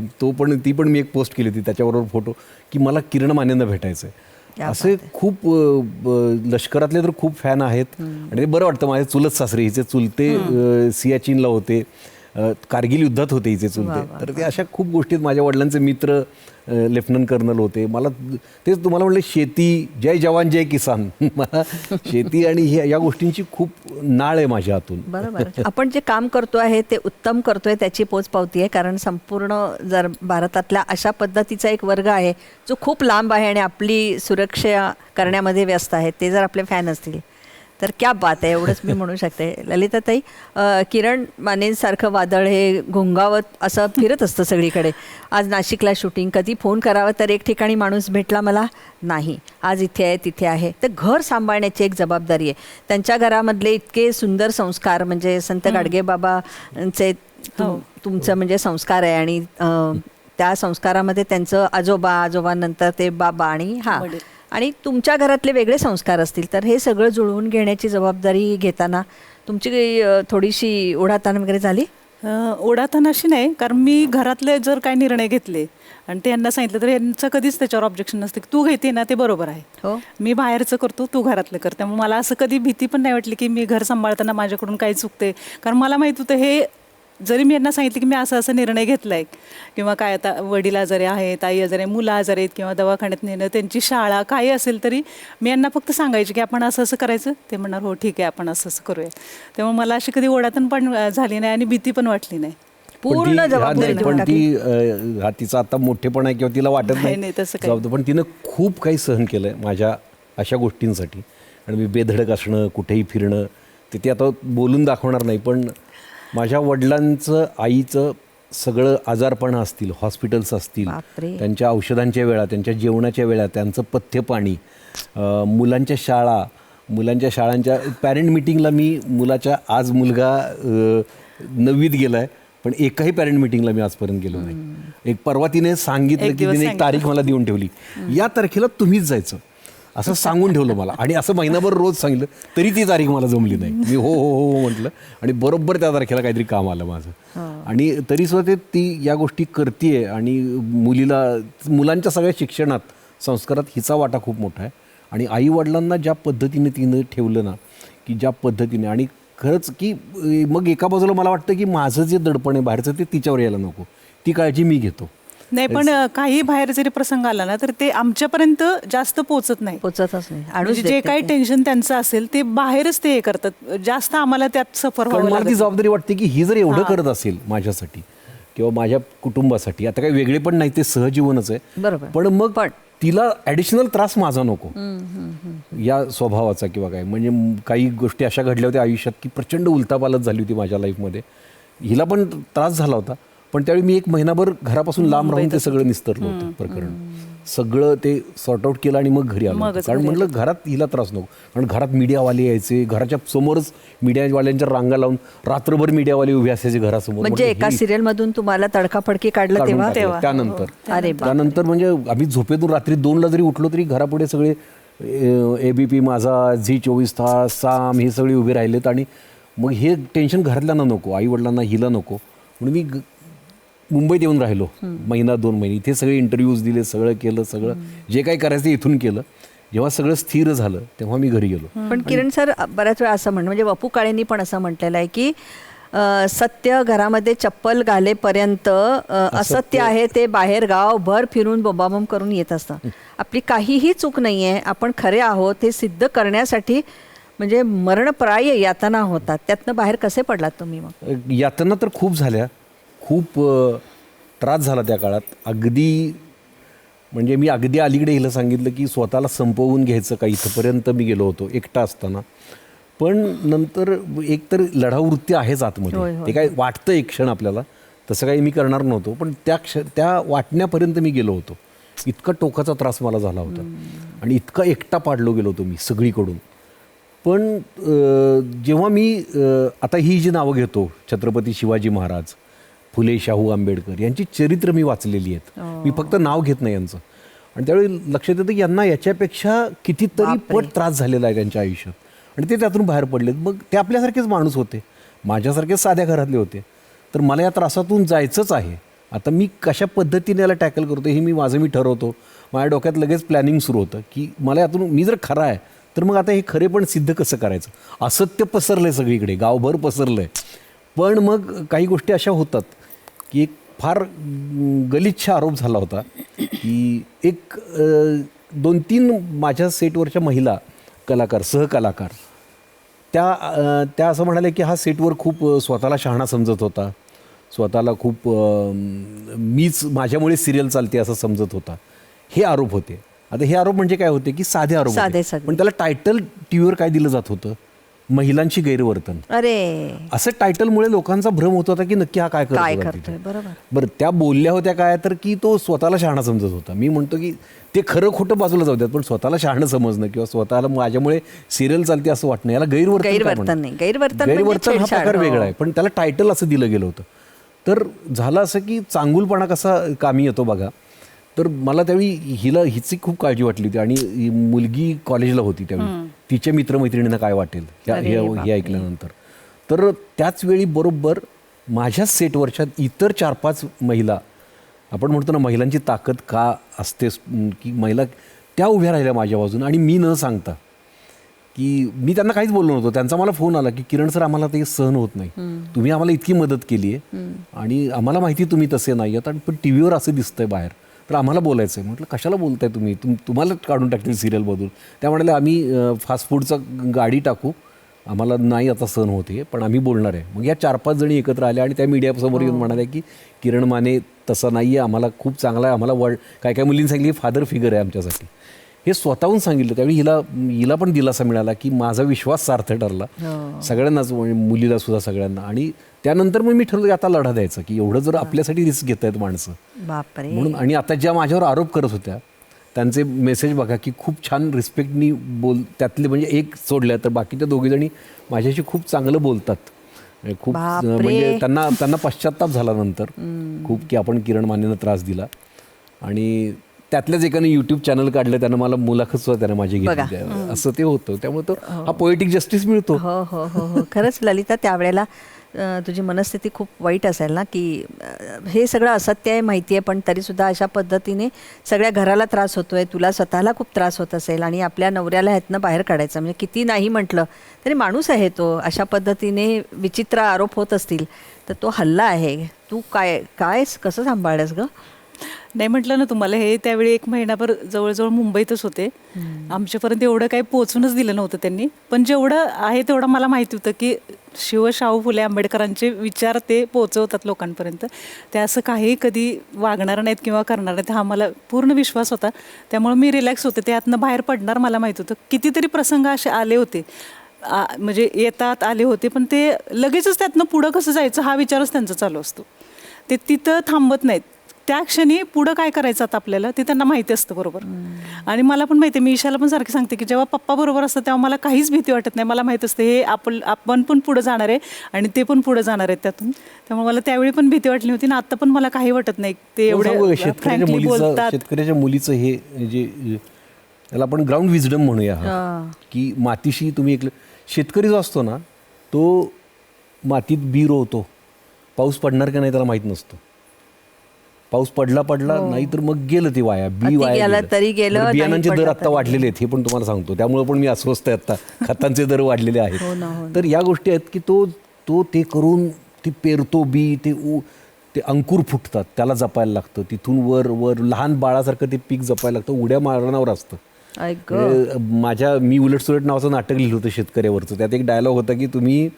ती पण मी एक पोस्ट केली होती त्याच्याबरोबर फोटो की मला किरण मानेंना भेटायचं आहे. असे खूप लष्करातले तर खूप फॅन आहेत आणि ते बरं वाटतं. माझे चुलत सासरे, हिचे चुलते सियाचीनला होते, कारगिल युद्धात होते हिचे चुलते. तर ते अशा खूप गोष्टीत माझ्या वडिलांचे मित्र लेफ्टनंट कर्नल होते. मला तेच तुम्हाला म्हटलं, शेती जय जवान जय किसान. मला शेती आणि या गोष्टींची खूप नाळ आहे माझ्या हातून. बरोबर. आपण जे काम करतो आहे ते उत्तम करतोय त्याची पोचपावती आहे. कारण संपूर्ण जर भारतातल्या अशा पद्धतीचा एक वर्ग आहे जो खूप लांब आहे आणि आपली सुरक्षा करण्यामध्ये व्यस्त आहे, ते जर आपले फॅन असतील तर क्या बात आहे, एवढंच मी म्हणू शकते. ललिताताई, किरण मानेंसारखं वादळ हे घोंगावत असं फिरत असतं सगळीकडे. आज नाशिकला शूटिंग, कधी फोन करावा तर एक ठिकाणी माणूस भेटला मला नाही, आज इथे आहे तिथे आहे. तर घर सांभाळण्याची एक जबाबदारी आहे. त्यांच्या घरामधले इतके सुंदर संस्कार, म्हणजे संत गाडगेबाबांचे तुमचं म्हणजे संस्कार आहे आणि त्या संस्कारामध्ये त्यांचं आजोबानंतर ते बाबा आणि तुमच्या घरातले वेगळे संस्कार असतील. तर हे सगळं जुळवून घेण्याची जबाबदारी घेताना तुमची थोडीशी ओढाताण वगैरे झाली? ओढाताण अशी नाही, कारण मी घरातले जर काय निर्णय घेतले आणि ते यांना सांगितलं तर यांचं कधीच त्याच्यावर ऑब्जेक्शन नसते की तू घेते ना ते बरोबर आहे. हो, मी बाहेरचं करतो, तू घरातलं कर. त्यामुळे मला असं कधी भीती पण नाही वाटली की मी घर सांभाळताना माझ्याकडून काही चुकते. कारण मला माहीत होतं, हे जरी मी यांना सांगितलं की मी असा निर्णय घेतला आहे किंवा काय, आता वडील आजारी आहेत, आई आजारी आहे, मुलं आजारी आहेत किंवा दवाखान्यात नेणं, त्यांची शाळा काही असेल तरी मी यांना फक्त सांगायचे की आपण असं करायचं. ते म्हणणार हो ठीक आहे, आपण असं करूया. त्यामुळे मला अशी कधी ओढाताण पण झाली नाही आणि भीती पण वाटली नाही. पूर्ण जबाबदारी पण ती तिचा आता मोठेपण आहे किंवा तिला वाटत नाही तसं काही. पण तिनं खूप काही सहन केलंय माझ्या अशा गोष्टींसाठी. आणि मी बेधडक असणं, कुठेही फिरणं, ते आता बोलून दाखवणार नाही. पण माझ्या वडिलांचं, आईचं सगळं आजारपणं असतील, हॉस्पिटल्स असतील, त्यांच्या औषधांच्या वेळा, त्यांच्या जेवणाच्या वेळा, त्यांचं पथ्यपाणी, मुलांच्या शाळांच्या पॅरेंट मिटिंगला मी आज मुलगा 9वीत गेला आहे पण एकाही पॅरेंट मिटिंगला मी आजपर्यंत गेलो नाही. एक परवा तिने सांगितलं की तिने एक तारीख मला देऊन ठेवली, या तारखेला तुम्हीच जायचं असं सांगून ठेवलं मला. आणि असं महिनाभर रोज सांगितलं तरी ती तारीख मला जमली नाही. मी हो हो हो म्हटलं आणि बरोबर त्या तारखेला काहीतरी काम आलं माझं. आणि तरी सुद्धा ती या गोष्टी करते आणि मुलांच्या सगळ्या शिक्षणात, संस्कारात हिचा वाटा खूप मोठा आहे. आणि आई वडिलांना ज्या पद्धतीने तिनं ठेवलं ना, की ज्या पद्धतीने, आणि खरंच की मग एका बाजूला मला वाटतं की माझं जे दडपण आहे बाहेरचं ते तिच्यावर यायला नको, ती काळजी मी घेतो. नाही, पण काही बाहेर जरी प्रसंग आला ना तर ते आमच्यापर्यंत जास्त पोचतच नाही. आणि जे काही टेन्शन त्यांचं असेल ते बाहेरच ते हे करतात, जास्त आम्हाला त्यात सफर व्हावं मला लागतं. ती जबाबदारी वाटते की ही जर एवढं करत असेल माझ्यासाठी किंवा माझ्या कुटुंबासाठी, आता काही वेगळे पण नाही, ते सहजीवनच आहे. बरोबर. पण मग तिला ॲडिशनल त्रास माझा नको या स्वभावाचा किंवा काय. म्हणजे काही गोष्टी अशा घडल्या होत्या आयुष्यात की प्रचंड उलथापालथ झाली होती माझ्या लाईफमध्ये. हिला पण त्रास झाला होता, पण त्यावेळी मी एक महिनाभर घरापासून लांब राहून ते सगळं निस्तरलं होतं प्रकरण. सगळं ते सॉर्ट आउट केलं आणि मग घरी आलो होतो. कारण म्हटलं घरात हिला त्रास नको, कारण घरात मीडियावाले यायचे, घराच्या समोरच मीडियावाल्यांच्या रांगा लावून रात्रभर मीडियावाले उभे असायचे घरासमोर. म्हणजे एका सिरियल मधून तुम्हाला तडकाफडकी काढलं काढून तेव्हा टाकलं. त्यानंतर अरे त्यानंतर म्हणजे आम्ही झोपेतून रात्री 2ला जरी उठलो तरी घरापुढे सगळे ABP माझा, Zee24 तास, साम हे सगळे उभे राहिलेत. आणि मग हे टेन्शन घरातल्यांना नको, आईवडिलांना हिला नको, म्हणून मी मुंबईत येऊन राहिलो महिना 2 महिने. इथे सगळे इंटरव्ह्यूज दिले, सगळं केलं, सगळं जे काही करायचं ते इथून केलं. जेव्हा सगळं स्थिर झालं तेव्हा मी घरी गेलो. पण किरण सर बऱ्याच वेळा असं म्हणजे वपू काळेंनी पण असं म्हटलेलं आहे की सत्य घरामध्ये चप्पल घालेपर्यंत असत्य आहे ते बाहेर गावभर फिरून बोंबाबोंब करून येत असतं. आपली काहीही चूक नाही आहे, आपण खरे आहोत हे सिद्ध करण्यासाठी म्हणजे मरणप्राय यातना होतात. त्यातनं बाहेर कसे पडलात तुम्ही मग? यातना तर खूप झाल्या, खूप त्रास झाला त्या काळात. अगदी म्हणजे मी अगदी अलीकडे हिला सांगितलं की स्वतःला संपवून घ्यायचं का, इथंपर्यंत मी गेलो होतो एकटा असताना. पण नंतर एक तर लढाऊ वृत्ती आहेच आतमध्ये, ते काय वाटतं एक क्षण आपल्याला, तसं काही मी करणार नव्हतो. पण त्या वाटण्यापर्यंत मी गेलो होतो. इतका टोकाचा त्रास मला झाला होता आणि इतका एकटा पाडलो गेलो होतो मी सगळीकडून. पण जेव्हा मी आता ही जी नावं घेतो, छत्रपती शिवाजी महाराज, फुले शाहू आंबेडकर यांची चरित्र मी वाचलेली आहेत. मी फक्त नाव घेत नाही यांचं. आणि त्यावेळी लक्षात येतं की यांना याच्यापेक्षा कितीतरी पट त्रास झालेला आहे त्यांच्या आयुष्यात, आणि ते त्यातून बाहेर पडलेत. मग ते आपल्यासारखेच माणूस होते, माझ्यासारखेच साध्या घरातले होते. तर मला या त्रासातून जायचंच आहे. आता मी कशा पद्धतीने याला टॅकल करतो हे मी ठरवतो. माझ्या डोक्यात लगेच प्लॅनिंग सुरू होतं की मला यातून, मी जर खरा आहे तर मग आता हे खरे पण सिद्ध कसं करायचं. असत्य पसरलं आहे सगळीकडे, गावभर पसरलं आहे. पण मग काही गोष्टी अशा होतात की एक फार गलिच्छ आरोप झाला होता की एक 2-3 माझ्या सेटवरच्या महिला कलाकार, सहकलाकार, त्या असं म्हणाले की हा सेटवर खूप स्वतःला शहाणा समजत होता, स्वतःला खूप मीच, माझ्यामुळे सिरियल चालते असं समजत होता. हे आरोप होते. आता हे आरोप म्हणजे काय होते की साधे आरोप होते. पण त्याला टायटल टीव्हीवर काय दिलं जात होतं, महिलांची गैरवर्तन. अरे असं टायटलमुळे लोकांचा भ्रम होत होता की नक्की हा काय करतोय. बरं, त्या बोलल्या होत्या काय तर की तो स्वतःला शहाणा समजत होता. मी म्हणतो की ते खरं खोटं बाजूला जाऊ द्यात, पण स्वतःला शहाणं समजणं किंवा स्वतःला माझ्यामुळे सिरियल चालते असं वाटणं, याला गैरवर्तन नाही. गैरवर्तन हा प्रकार वेगळा आहे. पण त्याला टायटल असं दिलं गेलं होतं. तर झालं असं की चांगुलपणा कसा कामी येतो बघा. तर मला त्यावेळी हिची खूप काळजी वाटली होती. आणि मुलगी कॉलेजला होती त्यावेळी, तिच्या मित्रमैत्रिणींना काय वाटेल हे ऐकल्यानंतर. तर त्याच वेळी बरोबर माझ्याच सेटवरच्या इतर 4-5 महिला, आपण म्हणतो ना महिलांची ताकद का असते, की महिला त्या उभ्या राहिल्या माझ्या बाजूने. आणि मी न सांगता की मी त्यांना काहीच बोललो नव्हतो, त्यांचा मला फोन आला की किरण सर आम्हाला ते सहन होत नाही, तुम्ही आम्हाला इतकी मदत केली आहे आणि आम्हाला माहिती तुम्ही तसे नाही आहेत, पण टी व्हीवर असं दिसतंय बाहेर, तर आम्हाला बोलायचं आहे. म्हटलं कशाला बोलताय तुम्ही, तुम्हाला काढून टाकतील सिरियलमधून. त्या म्हणाल्या आम्ही फास्ट फूडचं गाडी टाकू, आम्हाला नाही आता सहन होते, पण आम्ही बोलणार आहे. मग या 4-5 जणी एकत्र आल्या आणि त्या मीडियासमोर येऊन म्हणाल्या की किरण माने तसं नाही आहे, आम्हाला खूप चांगला आहे, आम्हाला काय काय मुलींनी सांगितली फादर फिगर आहे आमच्यासाठी. हे स्वतःहून सांगितलं. त्यावेळी हिला पण दिलासा मिळाला की माझा विश्वास सार्थ ठरला, सगळ्यांनाच, मुलीला सुद्धा सगळ्यांना. आणि त्यानंतर मग मी ठरवलं की आता लढा द्यायचा, की एवढं जर आपल्यासाठी रिस्क घेत आहेत माणसं म्हणून. आणि आता ज्या माझ्यावर आरोप करत होत्या त्यांचे मेसेज बघा की खूप छान रिस्पेक्टनी त्यातले म्हणजे एक सोडल्या तर बाकीच्या 2 जणी माझ्याशी खूप चांगलं बोलतात. खूप म्हणजे त्यांना पश्चात्ताप झाला नंतर खूप की आपण किरण मानेंना त्रास दिला. आणि त्यातल्याच एकाने यूट्यूब चॅनल काढलं, त्यानं मला मुलाखत सुद्धा त्यानं माझी घेतली, असं ते होतं. त्यामुळे तो हा पोएटिक जस्टिस मिळतो. हो हो हो हो खरंच ललिता, त्यावेळेला तुझी मनस्थिती खूप वाईट असेल ना, की हे सगळं असत्य आहे माहिती आहे, पण तरीसुद्धा अशा पद्धतीने सगळ्या घराला त्रास होतोय, तुला स्वतःला खूप त्रास होत असेल आणि आपल्या नवऱ्याला ह्यातनं बाहेर काढायचं. म्हणजे किती नाही म्हटलं तरी माणूस आहे तो. अशा पद्धतीने विचित्र आरोप होत असतील तर तो हल्ला आहे. तू काय कसं सांभाळलंस गं? नाही म्हटलं ना तुम्हाला, हे त्यावेळी 1 महिनाभर जवळजवळ मुंबईतच होते. आमच्यापर्यंत एवढं काही पोचूनच दिलं नव्हतं त्यांनी, पण जेवढं आहे तेवढं मला माहिती होतं की शाहू फुले आंबेडकरांचे विचार ते पोचवतात लोकांपर्यंत. ते असं काही कधी वागणार नाहीत किंवा करणार नाहीत हा मला पूर्ण विश्वास होता. त्यामुळे मी रिलॅक्स होते, त्यातनं बाहेर पडणार मला माहीत होतं. कितीतरी प्रसंग असे आले होते, म्हणजे येतात आले होते, पण ते लगेचच त्यातनं पुढं कसं जायचं हा विचारच त्यांचा चालू असतो. ते तिथं थांबत नाहीत. त्या क्षणी पुढं काय करायचं आता आपल्याला ते त्यांना माहिती असतं बरोबर. आणि मला पण माहिती आहे, मी ईशाला पण सारखी सांगते की जेव्हा पप्पा बरोबर असतं तेव्हा मला काहीच भीती वाटत नाही. मला माहीत असतं हे आपण पण पुढं जाणार आहे आणि ते पण पुढं जाणार आहेत त्यातून. त्यामुळे मला त्यावेळी पण भीती वाटली होती ना, आता पण मला काही वाटत नाही. ते एवढे शेतकऱ्याच्या मुलीचं हे जे त्याला आपण ग्राउंड विजडम म्हणूया की मातीशी तुम्ही एक शेतकरी जो असतो ना तो मातीत बी रोवतो, पाऊस पडणार का नाही त्याला माहीत नसतो. पाऊस पडला नाही तर मग गेलं ते वाया, बी वाया गेलं. बियाणांचे दर आता वाढलेले आहेत हे पण तुम्हाला सांगतो, त्यामुळे पण मी अस्वस्थ आहे. आता खतांचे दर वाढलेले आहेत. तर या गोष्टी आहेत की तो ते करून ती पेरतो बी, ते अंकुर फुटतात, त्याला जपायला लागतं. तिथून वर लहान बाळासारखं ते पीक जपायला लागतं, उड्या मारण्यावर असतं. मी उलटसुलट नावाचं नाटक लिहिलं होतं शेतकऱ्यावरचं. त्यात एक डायलॉग होता की तुम्ही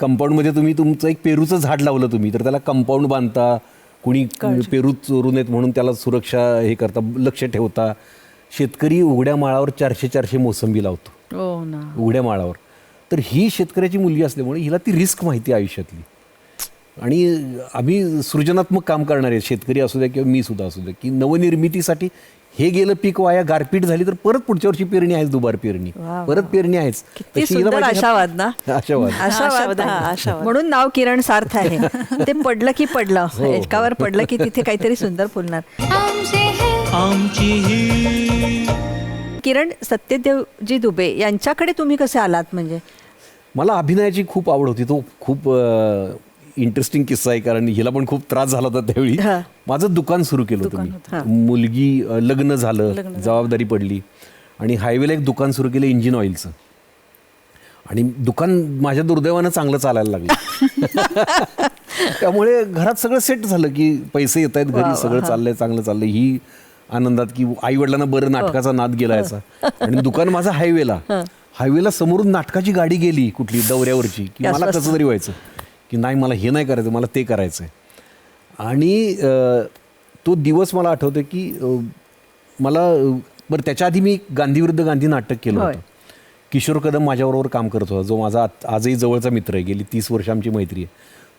कंपाऊंडमध्ये तुम्ही तुमचं एक पेरूचं झाड लावलं तुम्ही, तर त्याला कंपाऊंड बांधता, कुणी पेरू चोरू नयेत म्हणून त्याला सुरक्षा हे करता, लक्ष ठेवता. शेतकरी उघड्या माळावर 400 मोसंबी लावतो उघड्या माळावर. तर ही शेतकऱ्याची मुलगी असल्यामुळे हिला ती रिस्क माहिती आहे आयुष्यातली. आणि आम्ही सृजनात्मक काम करणार आहे, शेतकरी असू द्या किंवा मी सुद्धा असू द्या, की नवनिर्मितीसाठी हे गेलं पीक वाया, गारपीट झाली तर परत पुढच्या वर्षी पेरणी आहेच, दुबार पेरणी, परत पेरणी आहेच. आशावाद ना, आशावाद. म्हणून नाव किरण सार्थ आहे. ते पडलं की पडलं, एकावर पडलं की तिथे काहीतरी सुंदर फुलणार. किरण, सत्यदेवजी दुबे यांच्याकडे तुम्ही कसे आलात? म्हणजे मला अभिनयाची खूप आवड होती. तो खूप इंटरेस्टिंग किस्सा आहे, कारण हिला पण खूप त्रास झाला होता त्यावेळी. माझं दुकान सुरू केलं होतं मी. मुलगी लग्न झालं, जबाबदारी पडली आणि हायवेला एक दुकान सुरू केलं इंजिन ऑइलचं. आणि दुकान माझ्या दुर्दैवानं चांगलं चालायला लागलं. त्यामुळे घरात सगळं सेट झालं की पैसे येत आहेत घरी, सगळं चाललंय, चांगलं चाललंय. ही आनंदात की आई वडिलांना बरं नाटकाचा नाद गेला याचा. आणि दुकान माझं हायवेला समोरून नाटकाची गाडी गेली कुठली दौऱ्यावरची, की मला कसं तरी व्हायचं की नाही, मला हे नाही करायचं, मला ते करायचं आहे. आणि तो दिवस मला आठवतं की मला बरं त्याच्या आधी मी गांधी विरुद्ध गांधी नाटक केलं होतं. किशोर कदम माझ्याबरोबर काम करत होता, जो माझा आजही जवळचा मित्र आहे, गेली 30 वर्ष आमची मैत्री आहे.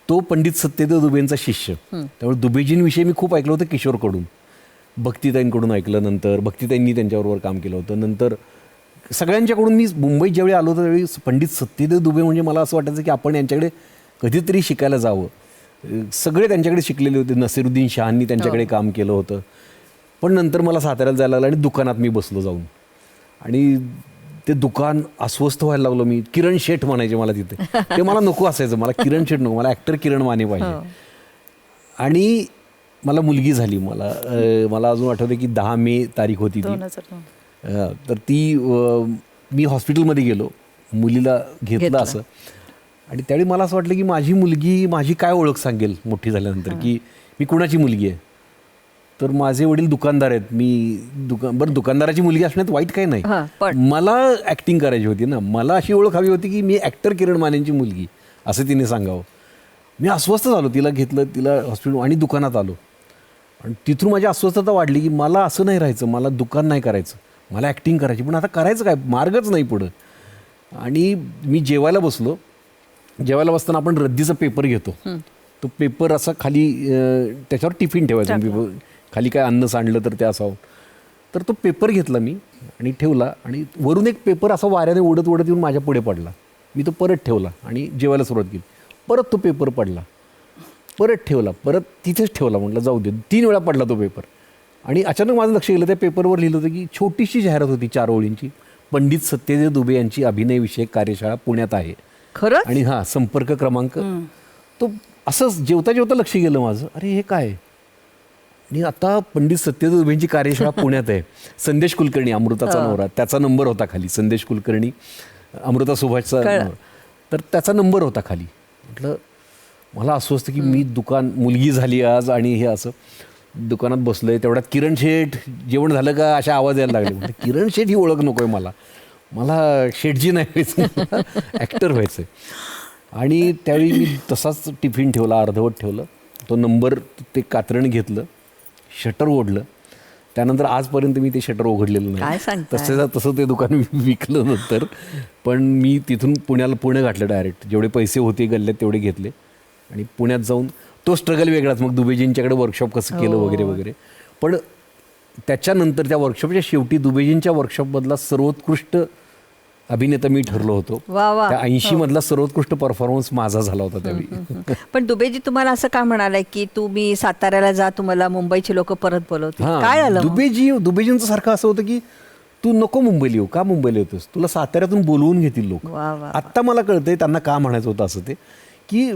तो पंडित सत्यदेव दुबेंचा शिष्य. त्यामुळे दुबेजींविषयी मी खूप ऐकलं होतं किशोरकडून, भक्तिताईंकडून ऐकलं, नंतर भक्तिताईंनी त्यांच्याबरोबर काम केलं होतं, नंतर सगळ्यांच्याकडून. मी मुंबईत ज्यावेळी आलो होतो त्यावेळी पंडित सत्यदेव दुबे म्हणजे मला असं वाटायचं की आपण यांच्याकडे कधीतरी शिकायला जावं. सगळे त्यांच्याकडे शिकलेले होते. नसिरुद्दीन शहांनी त्यांच्याकडे काम केलं होतं. पण नंतर मला साताऱ्याला जायला लागलं आणि दुकानात मी बसलो जाऊन, आणि ते दुकान अस्वस्थ व्हायला लागलो मी. किरण शेठ म्हणायचे मला तिथे, ते मला नको असायचं. मला किरण शेठ नको, मला ॲक्टर किरण माने पाहिजे. आणि मला मुलगी झाली. मला अजून आठवतं की 10 मे तारीख होती ती. तर ती मी हॉस्पिटलमध्ये गेलो, मुलीला घेतलं असं. आणि त्यावेळी मला असं वाटलं की माझी मुलगी माझी काय ओळख सांगेल मोठी झाल्यानंतर, की मी कुणाची मुलगी आहे. तर माझे वडील दुकानदार आहेत. बरं, दुकानदाराची मुलगी असण्यात वाईट काही नाही, मला ॲक्टिंग करायची होती ना. मला अशी ओळख हवी होती की मी ॲक्टर किरण मानेंची मुलगी, असं तिने सांगावं. मी अस्वस्थ झालो. तिला घेतलं, तिला हॉस्पिटल आणि दुकानात आलो. आणि तिथून माझी अस्वस्थता वाढली की मला असं नाही राहायचं, मला दुकान नाही करायचं, मला ॲक्टिंग करायची. पण आता करायचं काय, मार्गच नाही पुढं. आणि मी जेवायला बसलो. जेवायला बसताना आपण रद्दीचा पेपर घेतो, तो पेपर असा खाली, त्याच्यावर टिफिन ठेवायचा, खाली काय अन्न सांडलं तर ते असावं. तर तो पेपर घेतला मी आणि ठेवला, आणि वरून एक पेपर असा वाऱ्याने उडत येऊन माझ्या पुढे पडला. मी तो परत ठेवला आणि जेवायला सुरुवात केली. परत तो पेपर पडला, परत ठेवला, परत तिथेच ठेवला. म्हटलं जाऊ दे. 3 वेळा पडला तो पेपर. आणि अचानक माझं लक्ष गेलं, त्या पेपरवर लिहिलं होतं की छोटीशी जाहिरात होती 4 ओळींची, पंडित सत्यदेव दुबे यांची अभिनयविषयक कार्यशाळा पुण्यात आहे. खरं? आणि संपर्क क्रमांक. तो असंच जेवता जेवता लक्ष गेलं माझं, अरे हे काय. आणि आता पंडित सत्यदेव दुबेंची कार्यशाळा पुण्यात आहे. संदेश कुलकर्णी, अमृताचा नवरा, त्याचा नंबर होता खाली. संदेश कुलकर्णी, अमृता सुभाषचा, तर त्याचा नंबर होता खाली. म्हटलं मला अस्वस्थ की मी मुलगी झाली आज आणि हे असं दुकानात बसलोय. तेवढ्यात किरण शेठ जेवण झालं का अशा आवाज यायला लागले. म्हणजे किरण शेठ ही ओळख नकोय मला शेठजी नाही व्हायचं, ॲक्टर व्हायचं. आणि त्यावेळी मी तसाच टिफिन ठेवला, अर्धवट ठेवलं. तो नंबर, ते कात्रण घेतलं, शटर ओढलं. त्यानंतर आजपर्यंत मी ते शटर उघडलेलं नाही. तसं ते दुकान विकलं नंतर. पण मी तिथून पुणे घातलं डायरेक्ट. जेवढे पैसे होते गल्ल्यात तेवढे घेतले आणि पुण्यात जाऊन तो स्ट्रगल वेगळाच. मग दुबेजींच्याकडे वर्कशॉप कसं केलं वगैरे वगैरे. पण त्याच्यानंतर त्या वर्कशॉपच्या शेवटी दुबेजींच्या वर्कशॉपमधला सर्वोत्कृष्ट अभिनेता मी ठरलो होतो. वा वा. त्या 80 मधला सर्वोत्कृष्ट परफॉर्मन्स माझा झाला होता त्यावेळी. पण दुबेजी तुम्हाला असं का म्हणालाय की तुम्ही साताऱ्याला जा, तुम्हाला मुंबईची लोक परत बोलवतील? हां, काय झालं मग? दुबेजींचं सारखं असं होतं की तू नको मुंबईला येऊ. का मुंबईला येतोस? तुला साताऱ्यातून बोलवून घेतील लोक. वा वा. आत्ता मला कळतंय त्यांना का म्हणायचं होतं असं ते की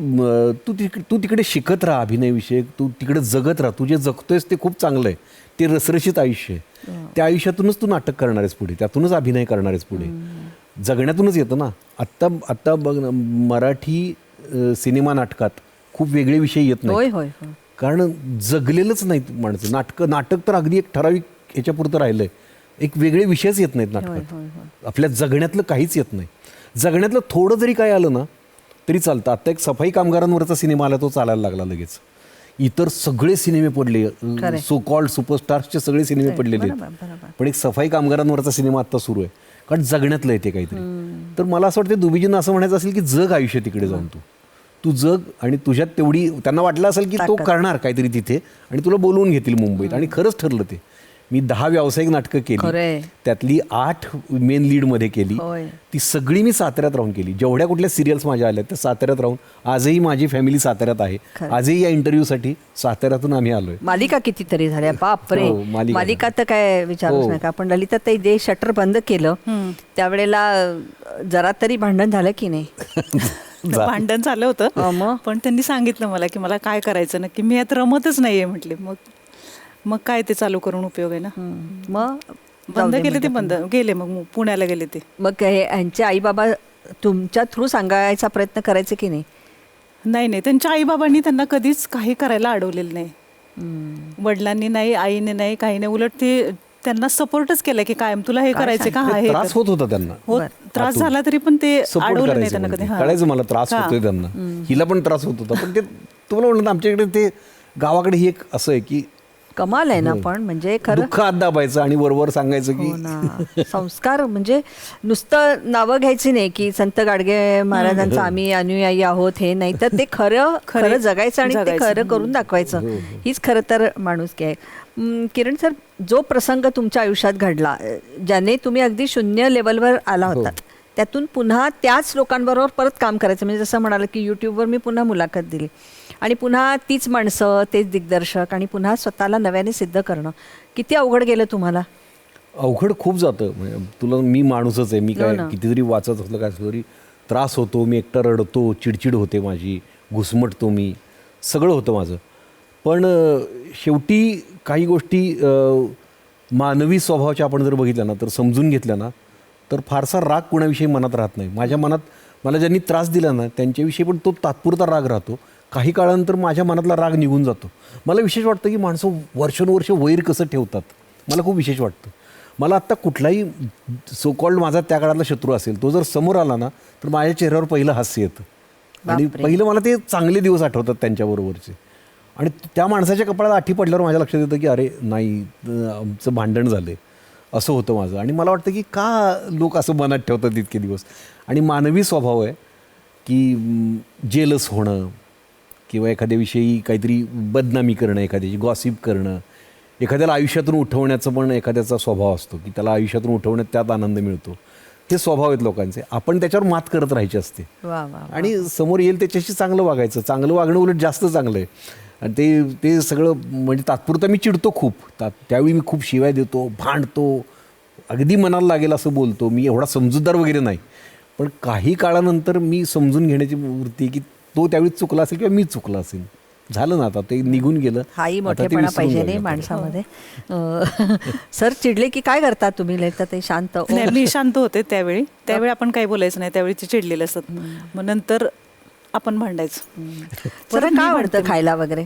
तू तिकडे शिकत राहा अभिनय विषयक, तू तिकडे जगत राहा. तू जे जगतोयस ते खूप चांगलं आहे, ते रसरशीत आयुष्य आहे. त्या आयुष्यातूनच तू नाटक करणार आहेस पुढे, त्यातूनच अभिनय करणार आहेस पुढे. जगण्यातूनच येतं ना. आत्ता बघ ना, मराठी सिनेमा नाटकात खूप वेगळे विषय येत होय नाही, होय होय. कारण जगलेलंच नाही माणसं. नाटक तर अगदी एक ठराविक ह्याच्यापुरतं राहिलंय. एक वेगळे विषयच येत नाहीत नाटकात. आपल्या जगण्यातलं काहीच येत नाही. जगण्यातलं थोडं जरी काय आलं ना तरी चालतं. आत्ता एक सफाई कामगारांवरचा सिनेमा आला, तो चालायला लागला लगेच. इतर सगळे सिनेमे पडले, सो कॉल्ड सुपरस्टार्सचे सगळे सिनेमे पडलेले आहेत, पण एक सफाई कामगारांवरचा सिनेमा आत्ता सुरू आहे, कारण जगण्यातलं येते काहीतरी. तर मला असं वाटतं दुबेजींना असं म्हणायचं असेल की जग आयुष्य तिकडे जाऊन तू जग, आणि तुझ्यात तेवढी त्यांना वाटलं असेल की तो करणार काहीतरी तिथे आणि तुला बोलवून घेतील मुंबईत. आणि खरंच ठरलं ते. मी 10 व्यावसायिक नाटकं केली, त्यातली 8 मेन लीडमध्ये केली. ती सगळी मी साताऱ्यात राहून केली. जेवढ्या कुठल्या सिरियल्स माझ्या आल्या त्या साताऱ्यात राहून. आजही माझी फॅमिली साताऱ्यात आहे. आजही या इंटरव्ह्यूसाठी साताऱ्यातून आम्ही आलोय. मालिका कितीतरी झाल्या, बापरे. मालिका तर काय विचारूच नका. पण ललिताताई जे शटर बंद केलं त्यावेळेला जरा तरी भांडण झालं की नाही? भांडण झालं होतं, पण त्यांनी सांगितलं मला की मला काय करायचं नक्की, मी यात रमतच नाहीये म्हटले. मग काय ते चालू करून उपयोग आहे ना. मग बंद केले ते, बंद गेले. मग पुण्याला गेले ते. मग यांचे आई बाबा तुमच्या थ्रू सांगायचा प्रयत्न करायचे की नाही? नाही, त्यांच्या आई बाबांनी त्यांना कधीच काही करायला अडवलेलं नाही. वडिलांनी नाही, आईने नाही, काही नाही. उलट ते त्यांना सपोर्टच केलं की कायम तुला हे करायचं का. हा, त्रास होत होता त्यांना, त्रास झाला तरी पण ते अडवलं नाही त्यांना कधी. कळायचं मला त्रास होतोय त्यांना. हिला पण त्रास होत होता, पण ते तुम्हाला म्हणलं आमच्याकडे ते गावाकडे ही एक असं आहे की कमाल आहे ना. पण म्हणजे खरं दुःख आत दाबायचं आणि वरवर सांगायचं की संस्कार म्हणजे नुसतं नावं घ्यायची नाही की संत गाडगे महाराजांचा आम्ही अनुयायी आहोत, हे नाही, तर ते खरं जगायचं आणि ते खरं करून दाखवायचं. हीच खरं तर माणुसकी आहे. किरण सर, जो प्रसंग तुमच्या आयुष्यात घडला, ज्याने तुम्ही अगदी शून्य लेवलवर आला होता, त्यातून पुन्हा त्याच लोकांबरोबर परत काम करायचं, म्हणजे जसं म्हणाल की यूट्यूबवर मी पुन्हा मुलाखत दिली आणि पुन्हा तीच माणसं, तेच दिग्दर्शक, आणि पुन्हा स्वतःला नव्याने सिद्ध करणं, किती अवघड गेलं तुम्हाला? अवघड खूप जातं. तुला मी माणूसच आहे. मी काय कितीतरी वाचत असलं काय तरी त्रास होतो, मी एकटा रडतो, चिडचिड होते माझी, घुसमटतो मी, सगळं होतं माझं. पण शेवटी काही गोष्टी मानवी स्वभावाच्या आपण जर बघितल्या ना, तर समजून घेतल्या ना, तर फारसा राग कुणाविषयी मनात राहत नाही. माझ्या मनात मला ज्यांनी त्रास दिला ना त्यांच्याविषयी पण तो तात्पुरता राग राहतो. काही काळानंतर माझ्या मनातला राग निघून जातो. मला विशेष वाटतं की माणसं वर्षानुवर्ष वैर कसं ठेवतात, मला खूप विशेष वाटतं. मला आत्ता कुठलाही सो कॉल्ड माझा त्या काळातला शत्रू असेल, तो जर समोर आला ना तर माझ्या चेहऱ्यावर पहिलं हास्य येतं. आणि पहिलं मला ते चांगले दिवस आठवतात त्यांच्याबरोबरचे. आणि त्या माणसाच्या कपाळाला आठी पडल्यावर माझ्या लक्षात येतं की अरे नाही, आमचं भांडण झालं, असं होतं माझं. आणि मला वाटतं की का लोक असं मनात ठेवतात इतके दिवस. आणि मानवी स्वभाव आहे की जेलस होणं किंवा एखाद्याविषयी काहीतरी बदनामी करणं, एखाद्याची गॉसिप करणं, एखाद्याला आयुष्यातून उठवण्याचं पण एखाद्याचा स्वभाव असतो की त्याला आयुष्यातून उठवण्यात त्यात आनंद मिळतो. हे स्वभाव आहेत लोकांचे. आपण त्याच्यावर मात करत राहायची असते आणि समोर येईल त्याच्याशी चांगलं वागायचं. चांगलं वागणं उलट जास्त चांगलं आहे. आणि ते सगळं म्हणजे तात्पुरतं मी चिडतो खूप, त्यावेळी मी खूप शिवाय देतो, भांडतो, अगदी मनाला लागेल असं बोलतो. मी एवढा समजूतदार वगैरे नाही, पण काही काळानंतर मी समजून घेण्याची वृत्ती की तो त्यावेळी चुकला असेल किंवा मी चुकला असेल. झालं ना, आता ते निघून गेलं. हाही मोठेपणा पाहिजे नाही माणसामध्ये. सर चिडले की काय करतात तुम्ही? लिहिता ते शांत? मी शांत होते त्यावेळी आपण काही बोलायचं नाही, त्यावेळी चिडलेलं असत. मग नंतर आपण भांडायचं. सर काय आवडतं खायला वगैरे?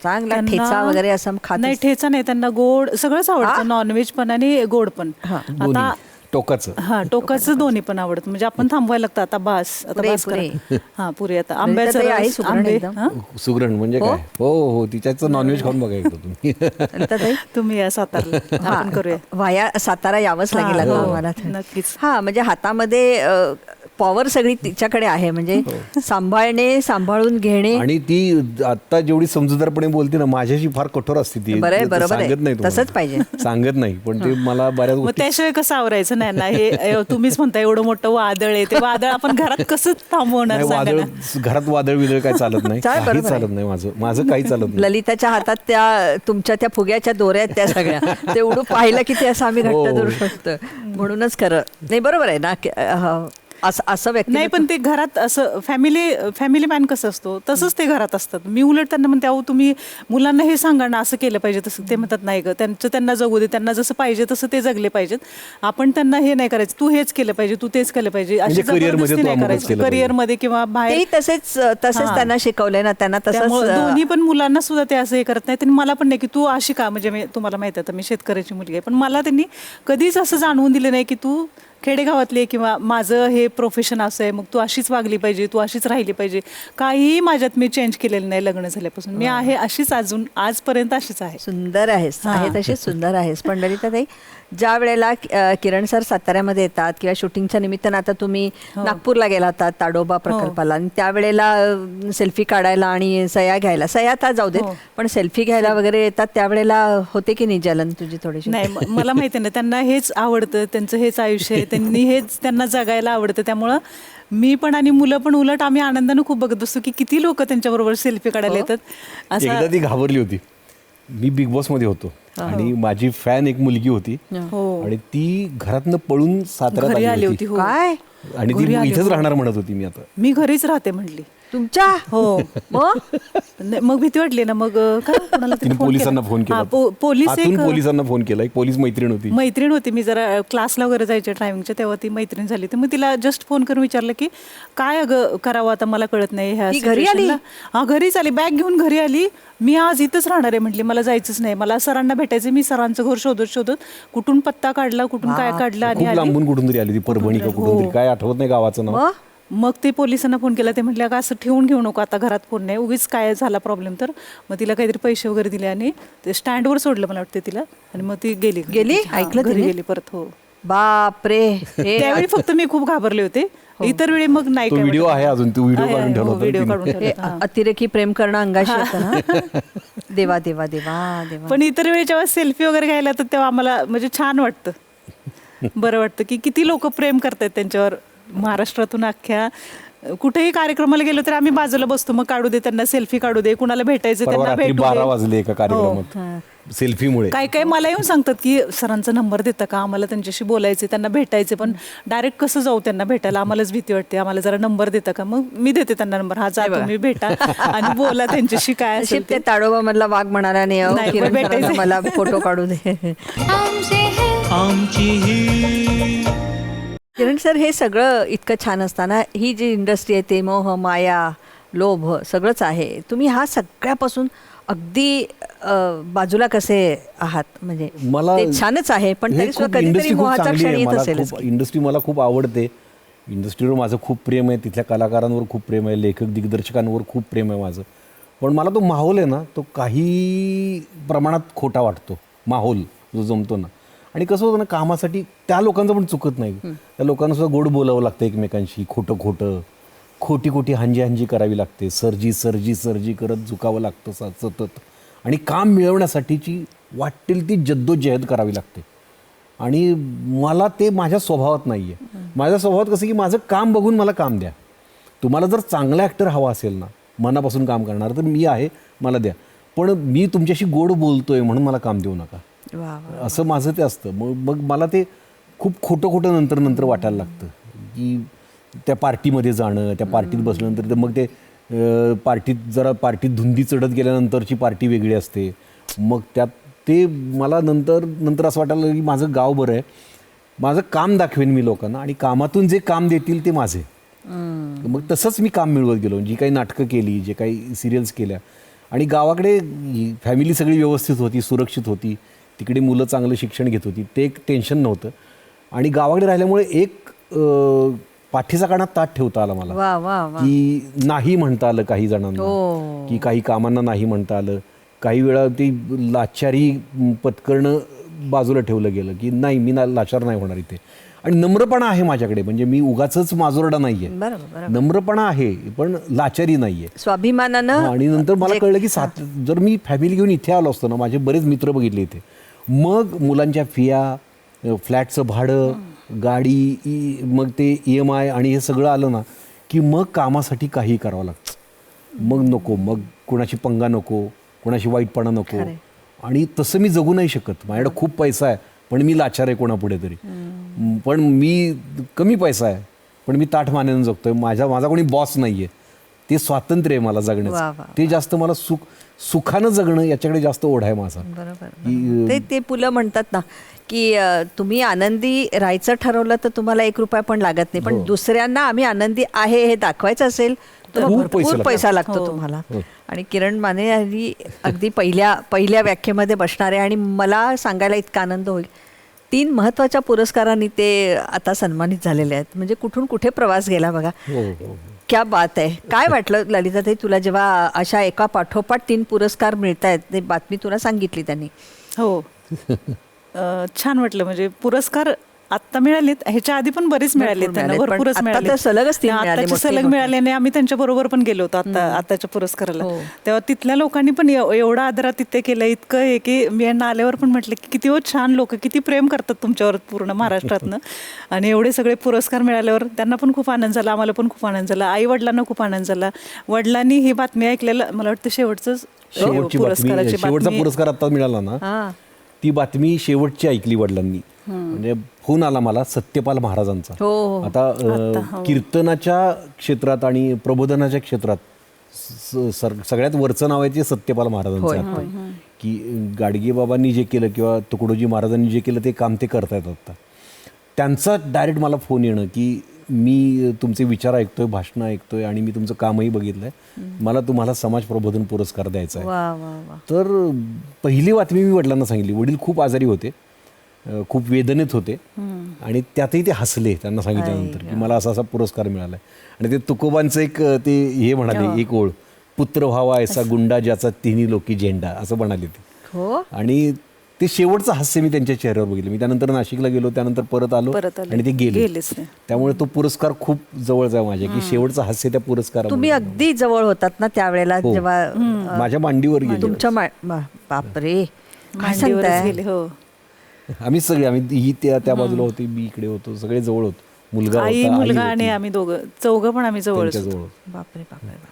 चांगला ठेचा वगैरे असं खात? नाही, ठेचा नाही, त्यांना गोड सगळंच आवडतं, नॉनव्हेज पण आणि गोड पण. आता टोकाचं दोन्ही पण आवडतं. म्हणजे आपण थांबवायला लागतं, आता बास करा. पुरे आता आंब्याचं आहे सुगरण म्हणजे काय? हो, तिच्याच नॉनव्हेज खाऊन बघा एकदा तुम्ही. तुम्ही या सातारा, आपण करूया. वाया सातारा यावंच लागेल आम्हाला नक्कीच. हा, म्हणजे हातामध्ये पॉवर सगळी तिच्याकडे आहे, म्हणजे सांभाळणे, सांभाळून घेणे. आणि ती आता जेवढी समजूतदारपणे बोलते ना, माझ्याशी फार कठोर असते ती. बरं आहे, ते बरोबर आहे. सांगत नाही तुम्हाला. तसंच पाहिजे. सांगत नाही, पण ते मला बऱ्याच मग गोष्टी त्याशिवाय कसं आवरायचं नाही ना, हे तुम्हीच म्हणता एवढं मोठं वादळ आहे, ते वादळ आपण घरात कसं थांबवणार नाही, सांगा वादळ ना. घरात वादळ विदळ काय चालत नाही, चालेल, काही बरोबर आहे. चालत नाही, माझं काही चालत नाही. ललिताच्या हातात त्या तुमच्या त्या फुग्याच्या दोऱ्या आहेत त्या सगळ्या, ते उडू पाहिलं की ते असं आम्ही घट्ट हो. धरू शकतो. म्हणूनच खरं नाही, बरोबर आहे ना, असं व्यक्ती नाही, पण ते घरात असं फॅमिली मॅन कसं असतो तसंच ते घरात असतात. मी उलट त्यांना म्हणते, अहो तुम्ही मुलांना हे सांगा ना, असं केलं पाहिजे तसं. ते म्हणतात नाही ग, त्यांना जगू दे, त्यांना जसं पाहिजे तसं ते जगले पाहिजेत. आपण त्यांना हे नाही करायचं, तू हेच केलं पाहिजे, तू तेच केलं पाहिजे, अशी म्हणजे career मध्ये जबरदस्ती तू नाही अमुकच करायचं. केलं पाहिजे. करिअरमध्ये किंवा बाहेर तेही तसेच हां. त्यांना शिकवलंय ना, त्यांना त्यामुळे तसंच. दोन्ही पण मुलांना सुद्धा ते असं हे करत नाहीत आणि मला पण नाही की तू अशी का, म्हणजे तुम्हाला माहिती आहे, मी शेतकऱ्याची मुलगी आहे, पण मला त्यांनी कधीच असं जाणवून दिलं नाही की तू खेडेगावातले किंवा माझं हे प्रोफेशन असं आहे, मग तू अशीच वागली पाहिजे, तू अशीच राहिली पाहिजे. काहीही माझ्यात मी चेंज केलेलं नाही लग्न झाल्यापासून. मी आहे अशीच, अजून आजपर्यंत अशीच आहे. सुंदर आहेस, आहे तशी सुंदर आहेस. पण ललिताताई, ज्या वेळेला किरण सर साताऱ्यामध्ये येतात किंवा शूटिंगच्या निमित्तानं, आता तुम्ही नागपूरला गेला होता ताडोबा प्रकल्पाला, आणि त्यावेळेला सेल्फी काढायला आणि सह्या घ्यायला, सह्या आता जाऊ देत, पण सेल्फी घ्यायला वगैरे येतात, त्यावेळेला होते की नाही जलन तुझी थोडीशी? नाही, मला माहिती नाही, त्यांना हेच आवडतं, त्यांचं हेच आयुष्य आहे, त्यांना जगायला आवडतं. त्यामुळं मी पण आणि मुलं पण उलट आम्ही आनंदानं खूप बघत असतो की किती लोक त्यांच्याबरोबर सेल्फी काढायला येतात. एकदा ती घाबरली होती. मी बिग बॉस मध्ये होतो आणि माझी फॅन एक मुलगी होती आणि ती घरातनं पळून साताऱ्यात घरी आली होती. होती. काय आणि ती इथेच राहणार म्हणत होती. मी आता मी घरीच राहते म्हणली. तुमच्या? हो. मग मग भीती वाटली ना, मग काय कोणाला तरी तिने पोलिसांना फोन केला. पोलीस आतून पोलिसांना फोन केला. एक पोलीस मैत्रीण होती. मी जरा क्लासला वगैरे जायचे ड्रायव्हिंगच्या, तेव्हा ती मैत्रीण झाली. तर मग तिला जस्ट फोन करून विचारलं की काय अगं करावं आता, मला कळत नाही. ह्या घरी आली? हा, घरीच आली, बॅग घेऊन घरी आली. मी आज इथंच राहणार आहे म्हटली, मला जायचंच नाही, मला सरांना भेटायचं. मी सरांचं घर शोधत कुठून पत्ता काढला, कुठून काय काढला आणि खूप आली. लांबून कुठून तरी आली ती, परभणी का कुठून तरी, काय आठवत नाही गावाचं नाव. मग ते पोलिसांना फोन केला. ते म्हटले का असं ठेवून घेऊ नको, आता घरात फोन नाही, उगीच काय झाला प्रॉब्लेम तर. मग तिला काहीतरी पैसे वगैरे दिले आणि ते स्टँडवर सोडलं मला वाटतं तिला, आणि मग ती गेली. ऐकलं घरी तिने? गेली परत. हो. बापरे. त्यावेळी फक्त मी खूप घाबरले होते. इतर वेळी मग नाही. तो व्हिडिओ आहे अजून, तो व्हिडिओ काढून ठेवला होता व्हिडिओ तिने. काढून ठेवला. अतिरेकी प्रेम करणं अंगाशी येतं ना. देवा देवा देवा देवा. पण इतर वेळी जेव्हा सेल्फी वगैरे घ्यायला तर तेव्हा आम्हाला म्हणजे छान वाटतं, बरं वाटतं की किती लोक प्रेम करतायत त्यांच्यावर. महाराष्ट्रातून अख्ख्या कुठेही कार्यक्रमाला गेलो तर आम्ही बाजूला बसतो, मग काढू दे त्यांना सेल्फी, काढू दे, कुणाला भेटायचं परवा त्यांना रात्री भेटू 12 दे. वाजले एका कार्यक्रमात सेल्फीमुळे. काय मला येऊन सांगतात की सरांचा नंबर देता का, आम्हाला त्यांच्याशी बोलायचे, त्यांना भेटायचे, पण डायरेक्ट कसं जाऊ त्यांना भेटायला, आम्हालाच भीती वाटते, आम्हाला जरा नंबर देता का. मग मी देते त्यांना नंबर. हा, जा तुम्ही भेटा आणि बोला त्यांच्याशी काय असेल ते. त्या ताडोबा मधला वाघ म्हणाला नाही, नाही, किरण भेटायचं. सरांना मला फोटो काढू दे. आमचे है आमची ही किरण सर, हे सगळं इतकं छान असताना ही जी इंडस्ट्री आहे ते मोह, माया, लोभ सगळंच आहे. तुम्ही हा सगळ्यापासून अगदी बाजूला कसे आहात? म्हणजे मला ते छानच आहे, पण तरी सुद्धा कधीतरी मोहाचा क्षण येत असेलच. इंडस्ट्री मला खूप आवडते. इंडस्ट्रीवर माझं खूप प्रेम आहे, तिथल्या कलाकारांवर खूप प्रेम आहे, लेखक दिग्दर्शकांवर खूप प्रेम आहे माझं. पण मला तो माहोल आहे ना, तो काही प्रमाणात खोटा वाटतो. माहोल जो जमतो ना, आणि कसं होतं ना, कामासाठी त्या लोकांचं पण चुकत नाही. त्या लोकांना सुद्धा गोड बोलावं लागतं एकमेकांशी, खोटी हांजी करावी लागते, सर्जी करत झुकावं लागतं सतत, आणि काम मिळवण्यासाठीची वाटेल ती जद्दोजहद करावी लागते. आणि मला ते माझ्या स्वभावात नाही आहे. माझ्या स्वभावात कसं की माझं काम बघून मला काम द्या. तुम्हाला जर चांगला ॲक्टर हवा असेल ना, मनापासून काम करणार, तर मी आहे, मला द्या. पण मी तुमच्याशी गोड बोलतोय म्हणून मला काम देऊ नका, असं माझं ते असतं. मग मला ते खूप खोटं नंतर वाटायला लागतं की त्या पार्टीमध्ये जाणं, त्या पार्टीत बसल्यानंतर तर मग ते पार्टीत धुंदी चढत गेल्यानंतरची पार्टी वेगळी असते. मग त्यात ते मला नंतर असं वाटायला लागलं की माझं गाव बरं आहे, माझं काम दाखवेन मी लोकांना, आणि कामातून जे काम देतील ते माझे. मग तसंच मी काम मिळवत गेलो. जी काही नाटकं केली, जे काही सिरियल्स केल्या, आणि गावाकडे फॅमिली सगळी व्यवस्थित होती, सुरक्षित होती, तिकडे मुलं चांगलं शिक्षण घेत होती, ते एक टेन्शन नव्हतं. आणि गावाकडे राहिल्यामुळे एक पाठीचा कानात ताट ठेवता आला मला, की नाही म्हणता आलं काही जणांना, की काही कामांना नाही म्हणता आलं. काही वेळा ती लाचारी पत्करणं बाजूला ठेवलं गेलं, की नाही, मी लाचार नाही होणार इथे. आणि नम्रपणा आहे माझ्याकडे, म्हणजे मी उगाचच माजोरडा नाहीये, बरोबर नम्रपणा आहे पण लाचारी नाहीये. स्वाभिमानानं. आणि नंतर मला कळलं की जर मी फॅमिली घेऊन इथे आलो असतो ना, माझे बरेच मित्र बघितले इथे, मग मुलांच्या फिया, फ्लॅटचं भाडं, गाडी, मग ते EMI आणि हे सगळं आलं ना की मग कामासाठी काही करावं लागतं. मग नको, मग कोणाची पंगा नको, कोणाशी वाईटपणा नको. आणि तसं मी जगू नाही शकत. माझ्याकडे खूप पैसा आहे पण मी लाचार आहे कोणापुढे तरी. पण मी कमी पैसा आहे पण मी ताठ मानेनं जगतोय. माझा कोणी बॉस नाही आहे. ते स्वातंत्र्य आहे मला जगण्याचं. ते जास्त मला सुखानं जगणं याच्याकडे जास्त ओढ आहे माझा. बरोबर. ते पुलं म्हणतात ना की तुम्ही आनंदी राहायचं ठरवलं तर तुम्हाला 1 रुपया पण लागत नाही, पण दुसऱ्यांना आम्ही आनंदी आहे हे दाखवायचं असेल तर भरपूर पैसा लागतो तुम्हाला. आणि किरण माने यांनी अगदी पहिल्या व्याख्येमध्ये बसणारे आणि मला सांगायला इतका आनंद होईल, 3 महत्त्वाच्या पुरस्कारांनी ते आता सन्मानित झालेले आहेत. म्हणजे कुठून कुठे प्रवास गेला बघा. क्या बात आहे. काय वाटलं ललिताताई तुला जेव्हा अशा एका पाठोपाठ 3 पुरस्कार मिळत आहेत? ते बातमी तुला सांगितली त्यांनी? हो. छान वाटलं. म्हणजे पुरस्कार आता मिळालेत, ह्याच्या आधी पण बरेच मिळाले त्यांना, भरपूरच मिळाले. आताचे सलग मिळाल्याने आम्ही त्यांच्या बरोबर पण गेलो होतो आताच्या पुरस्काराला. तेव्हा तिथल्या लोकांनी पण एवढा आदरात तिथे केलं, इतकं आहे की मी यांना आल्यावर पण म्हटलं की किती छान लोक किती प्रेम करतात तुमच्यावर पूर्ण महाराष्ट्रातनं. आणि एवढे सगळे पुरस्कार मिळाल्यावर त्यांना पण खूप आनंद झाला, आम्हाला पण खूप आनंद झाला, आई वडिलांना खूप आनंद झाला. वडिलांनी ही बातमी ऐकलेलं, मला वाटतं शेवटचा पुरस्कार आता मिळाला ना, ती बातमी शेवटची ऐकली वडिलांनी. म्हणजे फोन आला मला सत्यपाल महाराजांचा. आता कीर्तनाच्या क्षेत्रात आणि प्रबोधनाच्या क्षेत्रात सगळ्यात वरचं नाव आहे ते सत्यपाल महाराजांचं आता. की गाडगे बाबांनी जे केलं किंवा तुकडोजी महाराजांनी जे केलं ते काम ते करतायत आता. त्यांचा डायरेक्ट मला फोन येणं की मी तुमचे विचार ऐकतोय, भाषणं ऐकतोय आणि मी तुमचं कामही बघितलंय, मला तुम्हाला समाज प्रबोधन पुरस्कार द्यायचा आहे. तर पहिली बातमी मी वडिलांना सांगितली. वडील खूप आजारी होते, खूप वेदनेत होते आणि त्यातही ते हसले त्यांना सांगितल्यानंतर की मला असा पुरस्कार मिळाला आहे. आणि ते तुकोबांचं एक ते हे म्हणाले, एक ओळ, पुत्र व्हावा ऐसा गुंडा ज्याचा तिन्ही लोकी झेंडा, असं म्हणाले ते. आणि ते शेवटचं हास्य मी त्यांच्या चेहऱ्यावर बघितलं. मी त्यानंतर नाशिकला गेलो, त्यानंतर परत आलो आणि ते गेले. त्यामुळे तो पुरस्कार खूप जवळचा आहे माझ्या, की शेवटचं हास्य त्या पुरस्कार. तुम्ही अगदी जवळ होतात ना त्यावेळेला जेव्हा माझ्या मांडीवर गेले. तुमच्या बापरे, काय सांगताय. आम्ही सगळे, आम्ही त्या बाजूला होती, मी इकडे होतो, सगळे जवळ होतो. मुलगा आणि आम्ही चौघं पण आम्ही जवळ. बापरे बापरे.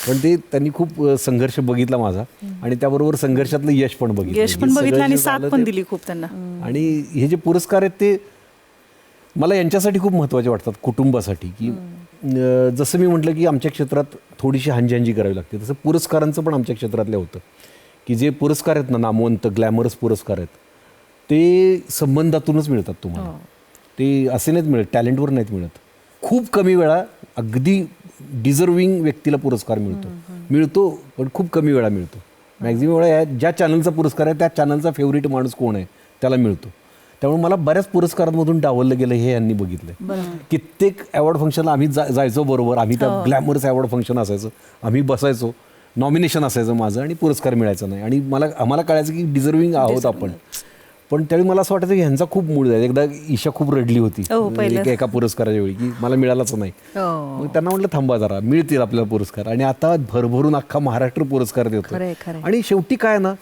पण ते त्यांनी खूप संघर्ष बघितला माझा आणि त्याबरोबर संघर्षातलं यश पण बघितलं आणि साथ पण दिली खूप त्यांना. आणि हे जे पुरस्कार आहेत ते मला यांच्यासाठी खूप महत्त्वाचे वाटतात, कुटुंबासाठी. की जसं मी म्हटलं की आमच्या क्षेत्रात थोडीशी हांजी करावी लागते, तसं पुरस्कारांचं पण आमच्या क्षेत्रातलं होतं. की जे पुरस्कार आहेत ना, नामवंत ग्लॅमरस पुरस्कार आहेत, ते संबंधातूनच मिळतात तुम्हाला. ते असे नाहीत मिळत, टॅलेंटवर नाहीत मिळत. खूप कमी वेळा अगदी डिझर्विंग व्यक्तीला पुरस्कार मिळतो पण खूप कमी वेळा मिळतो. मॅक्झिमम वेळा ज्या चॅनलचा पुरस्कार आहे त्या चॅनलचा फेवरेट माणूस कोण आहे त्याला मिळतो. त्यामुळे मला बऱ्याच पुरस्कारांमधून डावललं गेलं हे यांनी बघितलंय. कित्येक अवॉर्ड फंक्शनला आम्ही जायचो बरोबर. आम्ही त्या ग्लॅमरस अवॉर्ड फंक्शन असायचं, आम्ही बसायचो, नॉमिनेशन असायचं माझं आणि पुरस्कार मिळायचा नाही. आणि आम्हाला कळायचं की डिझर्विंग आहोत आपण. पण त्यावेळी मला असं वाटायचं की ह्यांचा खूप मूड आहे. एकदा ईशा खूप रडली होती एका पुरस्काराच्या वेळी की मला मिळालाच नाही. मग त्यांना म्हटलं थांबा जरा, मिळतील आपल्याला पुरस्कार. आणि आता भरभरून अख्खा महाराष्ट्र पुरस्कार देतो. आणि शेवटी काय ना,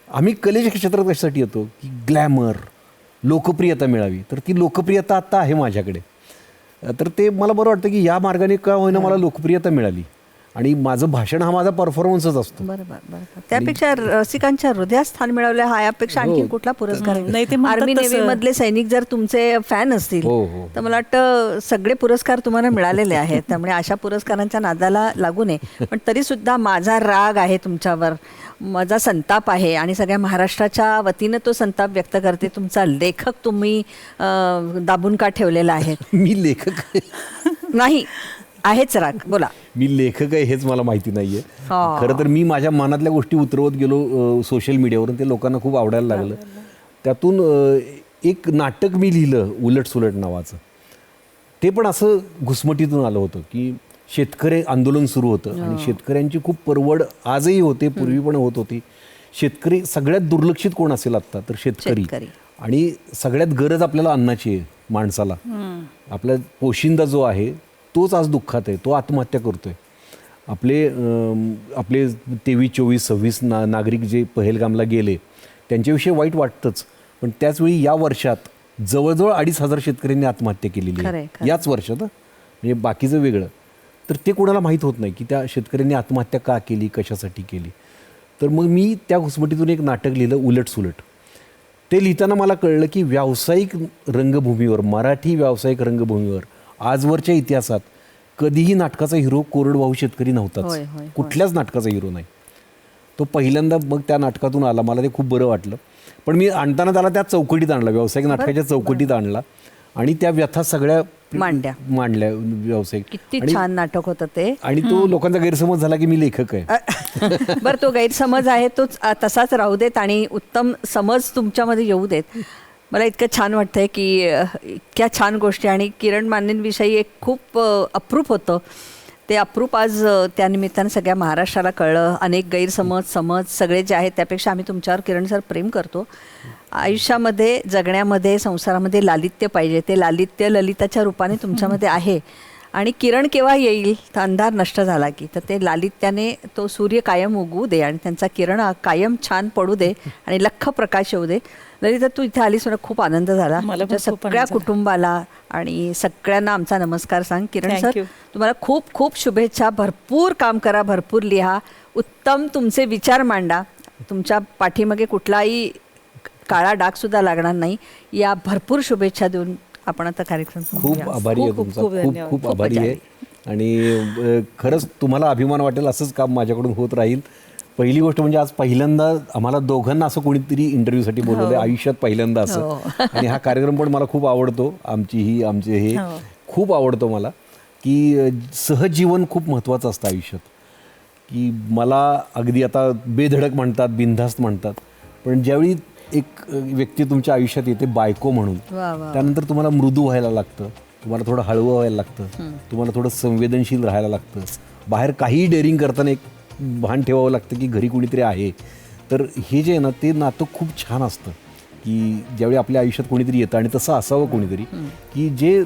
आम्ही कलेच्या क्षेत्रात कशासाठी येतो की ग्लॅमर, लोकप्रियता मिळावी. तर ती लोकप्रियता आता आहे माझ्याकडे. तर ते मला बरं वाटतं की या मार्गाने का होईना मला लोकप्रियता मिळाली. आणि माझं भाषण हा माझा परफॉर्मन्सच असतो. बरोबर. त्यापेक्षा रसिकांच्या हृदयात स्थान मिळवलं हा यापेक्षा आणखी कुठला पुरस्कार नाही. ते आर्मी नेव्ही मधले सैनिक जर तुमचे फॅन असतील तर मला वाटतं सगळे पुरस्कार तुम्हाला मिळालेले आहेत. त्यामुळे अशा पुरस्कारांच्या नादाला लागू नये. पण तरी सुद्धा माझा राग आहे तुमच्यावर, माझा संताप आहे आणि सगळ्या महाराष्ट्राच्या वतीनं तो संताप व्यक्त करते. तुमचा लेखक तुम्ही दाबून का ठेवलेला आहे? मी लेखक नाही आहेच, राग बोला. मी लेखक आहे हेच मला माहिती नाहीये. खरं तर मी माझ्या मनातल्या गोष्टी उतरवत गेलो सोशल मीडियावरून. ते लोकांना खूप आवडायला लागलं. त्यातून एक नाटक मी लिहिलं उलट सुलट नावाचं. ते पण असं घुसमटीतून आलं होतं की शेतकरी आंदोलन सुरू होतं आणि शेतकऱ्यांची खूप परवड आजही होते, पूर्वी पण होत होती. शेतकरी सगळ्यात दुर्लक्षित कोण असेल आत्ता तर शेतकरी. आणि सगळ्यात गरज आपल्याला अन्नाची आहे. माणसाला. आपला पोशिंदा जो आहे तोच आज दुःखात आहे, तो आत्महत्या करतोय. आपले 23, 24, 26 नागरिक जे पहलगामला गेले त्यांच्याविषयी वाईट वाटतंच, पण त्याचवेळी या वर्षात जवळजवळ 2,500 शेतकऱ्यांनी आत्महत्या केलेली आहे याच वर्षात. म्हणजे बाकीचं वेगळं, तर ते कोणाला माहीत होत नाही की त्या शेतकऱ्यांनी आत्महत्या का केली, कशासाठी केली. तर मग मी त्या घुसमटीतून एक नाटक लिहिलं, उलटसुलट. ते लिहिताना मला कळलं की व्यावसायिक रंगभूमीवर, मराठी व्यावसायिक रंगभूमीवर आजवरच्या इतिहासात कधीही नाटकाचा हिरो कोरडवाहू शेतकरी नव्हताच. कुठल्याच नाटकाचा हिरो नाही. तो पहिल्यांदा मग त्या नाटकातून आला. मला ते खूप बरं वाटलं. पण मी आणताना त्याला त्या चौकटीत आणला, व्यावसायिक नाटकाच्या चौकटीत आणला आणि त्या व्यथा सगळ्या मांडल्या व्यावसायिक. किती छान नाटक होतं ते. आणि तो लोकांचा गैरसमज झाला की मी लेखक आहे. बरं, तो गैरसमज आहे तोच तसाच राहू देत आणि उत्तम समज तुमच्यामध्ये येऊ देत. मला इतकं छान वाटतंय की इतक्या छान गोष्टी. आणि किरण मानेंविषयी एक खूप अप्रूप होतं ते. अप्रूप आज त्यानिमित्तानं सगळ्या महाराष्ट्राला कळलं. अनेक गैरसमज सगळे जे आहेत त्यापेक्षा आम्ही तुमच्यावर किरण सर प्रेम करतो. आयुष्यामध्ये, जगण्यामध्ये, संसारामध्ये लालित्य पाहिजे. ते लालित्य ललिताच्या रूपाने तुमच्यामध्ये आहे. आणि किरण केव्हा येईल तर अंधार नष्ट झाला की, तर ते लालित्याने तो सूर्य कायम उगवू दे आणि त्यांचा किरण कायम छान पडू दे आणि लख्ख प्रकाश येऊ दे. ललिता, तू इथे आलीस, मला खूप आनंद झाला. सगळ्या कुटुंबाला आणि सगळ्यांना आमचा नमस्कार सांग. किरण सर, तुम्हाला खूप खूप शुभेच्छा. भरपूर काम करा, भरपूर लिहा, उत्तम तुमचे विचार मांडा. तुमच्या पाठीमागे कुठलाही काळा डाग सुद्धा लागणार नाही. या भरपूर शुभेच्छा देऊन आपण आता कार्यक्रम खूप आभारी आहे तुमचा. खूप खूप आभारी आहे. आणि खरंच तुम्हाला अभिमान वाटेल असंच काम माझ्याकडून होत राहील. पहिली गोष्ट म्हणजे आज पहिल्यांदा आम्हाला दोघांना असं कोणीतरी इंटरव्ह्यूसाठी बोलवलं, आयुष्यात पहिल्यांदा असं. आणि हा कार्यक्रम पण मला खूप आवडतो. आमचे हे खूप आवडतो मला, की सहजीवन खूप महत्त्वाचं असतं आयुष्यात. की मला अगदी आता बेधडक म्हणतात, बिनधास्त म्हणतात, पण ज्यावेळी एक व्यक्ती तुमच्या आयुष्यात येते बायको म्हणून, त्यानंतर तुम्हाला मृदू व्हायला लागतं, तुम्हाला थोडं हळवं व्हायला लागतं, तुम्हाला थोडं संवेदनशील राहायला लागतं. बाहेर काहीही डेअरिंग करताना एक भान ठेवावं लागतं की घरी कुणीतरी आहे. तर हे जे आहे ना, ते नातं खूप छान असतं की ज्यावेळी आपल्या आयुष्यात कोणीतरी येतं आणि तसं असावं कोणीतरी की जे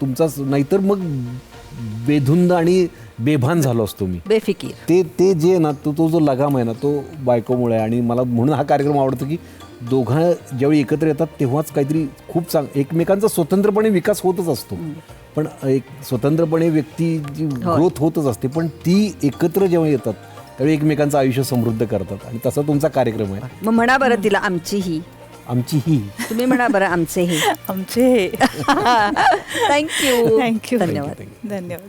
तुमचाच, नाहीतर मग बेधुंद आणि बेभान झालो असतो मी, बेफिकीर. ते जे आहे ना, तो जो लगाम आहे ना, तो बायकोमुळे आहे. आणि मला म्हणून हा कार्यक्रम आवडतो की दोघं ज्यावेळी एकत्र येतात तेव्हाच काहीतरी खूप एकमेकांचा स्वतंत्रपणे विकास होतच असतो, पण एक स्वतंत्रपणे व्यक्ती जी ग्रोथ होतच असते, पण ती एकत्र जेव्हा येतात त्यावेळी एकमेकांचं आयुष्य समृद्ध करतात. आणि तसा तुमचा कार्यक्रम आहे. मग म्हणा बरं तिला आमचीही. तुम्ही म्हणा बरं आमचेही. आमचे. थँक्यू. थँक्यू. धन्यवाद. धन्यवाद.